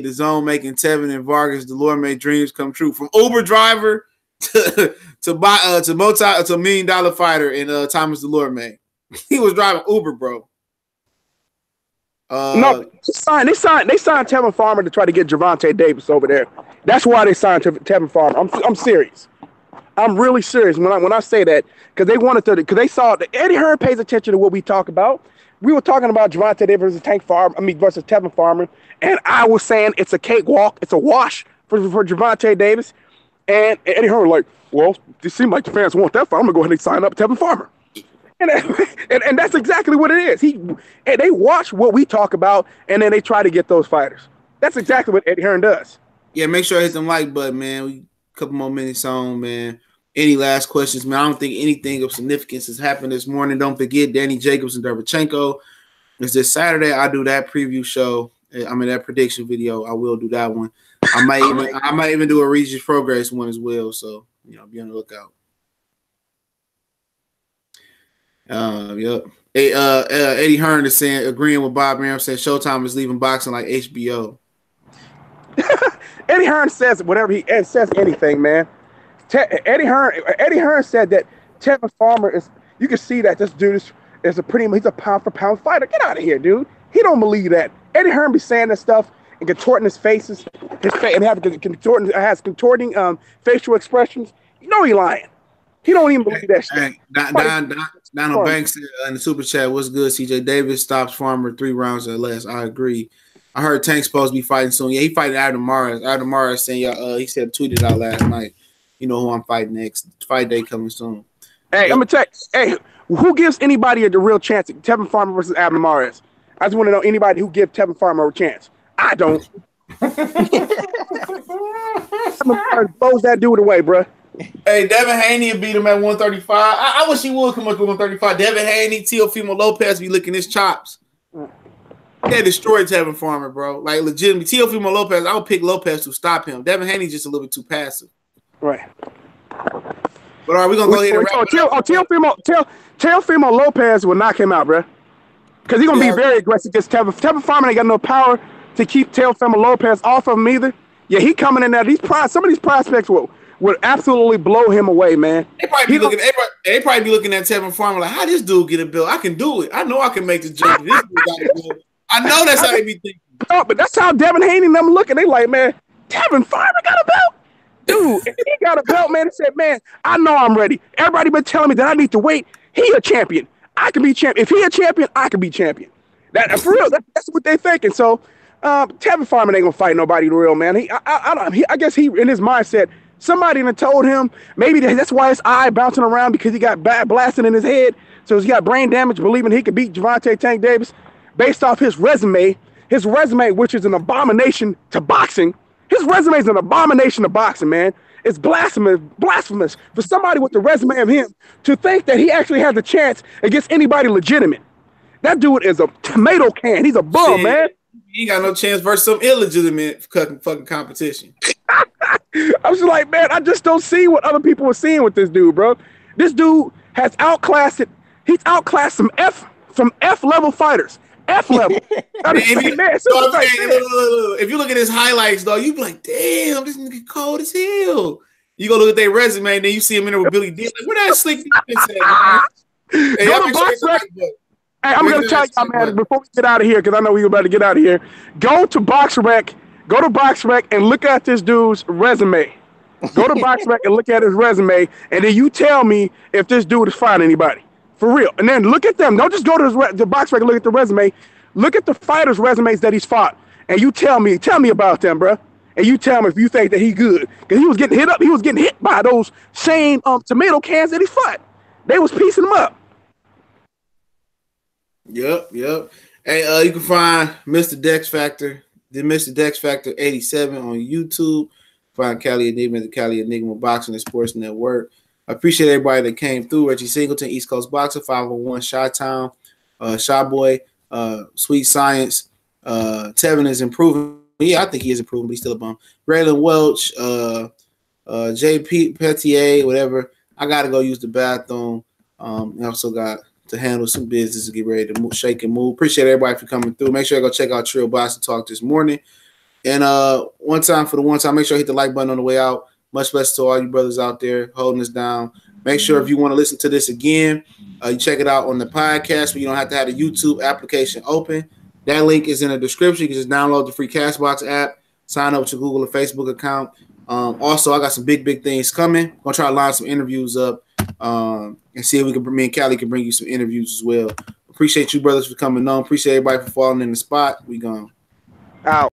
The zone making Tevin and Vargas Delorme dreams come true. From Uber driver to $1 million fighter and Thomas Delorme. He was driving Uber, bro. No, they signed Tevin Farmer to try to get Gervonta Davis over there. That's why they signed Tevin Farmer. I'm serious. I'm really serious when I say that, because they wanted to, because they saw that Eddie Hearn pays attention to what we talk about. We were talking about Gervonta Davis versus versus Tevin Farmer, and I was saying it's a cakewalk, it's a wash for Gervonta Davis. And Eddie Hearn was like, well, it seems like the fans want that fight. I'm gonna go ahead and sign up Tevin Farmer. And that's exactly what it is. And they watch what we talk about, and then they try to get those fighters. That's exactly what Eddie Hearn does. Yeah, make sure I hit them like button, man. We a couple more minutes on, man. Any last questions, man? I don't think anything of significance has happened this morning. Don't forget Danny Jacobs and Derevchenko. It's this Saturday. I do that preview show. I mean that prediction video. I will do that one. I might even do a Regis Progress one as well. So be on the lookout. Yep. Hey, Eddie Hearn is saying, agreeing with Bob Ram, said Showtime is leaving boxing like HBO. Eddie Hearn says whatever he says anything, man. Eddie Hearn said that Tevin Farmer is. You can see that this dude is he's a pound for pound fighter. Get out of here, dude. He don't believe that. Eddie Hearn be saying that stuff and contorting his face and has contorting facial expressions. You know he lying. He don't even believe that shit. Donald Banks in the super chat, what's good? CJ Davis stops Farmer 3 rounds or less. I agree. I heard Tank's supposed to be fighting soon. Yeah, he fighting Adam Morris. Adam Morris saying, he said tweeted out last night. You know who I'm fighting next. Fight day coming soon. Hey, I'm gonna tell you. Hey, who gives anybody the real chance? Tevin Farmer versus Adam Morris. I just want to know anybody who gives Tevin Farmer a chance. I don't. Blows that dude away, bro. Hey, Devin Haney beat him at 135. I wish he would come up to 135. Devin Haney, Teofimo Lopez be licking his chops. They destroyed Tevin Farmer, bro. Like, legitimately. Teofimo Lopez, I would pick Lopez to stop him. Devin Haney's just a little bit too passive. Right. But all right, we're going to go ahead and wrap it up. Teofimo Lopez will knock him out, bro. Because he's going to be very aggressive against Tevin. Tevin Farmer ain't got no power to keep Teofimo Lopez off of him either. Yeah, he coming in there. Some of these prospects would absolutely blow him away, man. They probably be looking at Tevin Farmer like, how this dude get a bill? I can do it. I know I can make the jump. This dude got a bill. I know that's how they be thinking. No, but that's how Devin Haney and them looking. They like, man, Tevin Farmer got a belt? Dude, if he got a belt, man, he said, man, I know I'm ready. Everybody been telling me that I need to wait. He a champion. I can be champion. If he a champion, I can be champion. That for real, that's what they thinking. So Tevin Farmer ain't gonna fight nobody real, man. I guess he in his mindset, somebody done told him maybe that's why his eye bouncing around, because he got blasting in his head. So he's got brain damage, believing he could beat Gervonta Tank Davis based off his resume, which is an abomination to boxing. His resume is an abomination to boxing, man. It's blasphemous for somebody with the resume of him to think that he actually has a chance against anybody legitimate. That dude is a tomato can. He's a bum, man. He ain't got no chance versus some illegitimate fucking competition. I was just like, man, I just don't see what other people are seeing with this dude, bro. This dude has outclassed it. He's outclassed some F level fighters. F level. If you look at his highlights, though, you be like, damn, this nigga cold as hell. You go look at their resume, and then you see him in there with Billy D. Like, where that slick defense at, man? Hey, I'm going to tell y'all, man, before we get out of here, because I know we're about to get out of here, go to BoxRec and look at this dude's resume. Go to BoxRec and look at his resume, and then you tell me if this dude is fighting anybody. For real. And then look at them. Don't just go to the BoxRec and look at the resume. Look at the fighters' resumes that he's fought. And you tell me about them, bro. And you tell me if you think that he good. Because he was getting hit up. He was getting hit by those same tomato cans that he fought. They was piecing him up. Yep. Hey, you can find Mr. Dex Factor, the Mr. Dex Factor 87 on YouTube. Find Cali Enigma, the Cali Enigma Boxing and Sports Network. I appreciate everybody that came through. Reggie Singleton, East Coast Boxer, 501, Chi-Town, Shy Boy, Sweet Science. Tevin is improving. Yeah, I think he is improving, but he's still a bum. Braylon Welch, JP Petier, whatever. I got to go use the bathroom. I also got to handle some business and get ready to shake and move. Appreciate everybody for coming through. Make sure you go check out Trill Boxing Talk this morning. And one time, make sure you hit the like button on the way out. Much blessed to all you brothers out there holding us down. Make sure if you want to listen to this again, you check it out on the podcast, but you don't have to have the YouTube application open. That link is in the description. You can just download the free Castbox app, sign up to Google or Facebook account. Also, I got some big things coming. I'm going to try to line some interviews up and see if me and Callie can bring you some interviews as well. Appreciate you brothers for coming on. Appreciate everybody for falling in the spot. We gone. Out.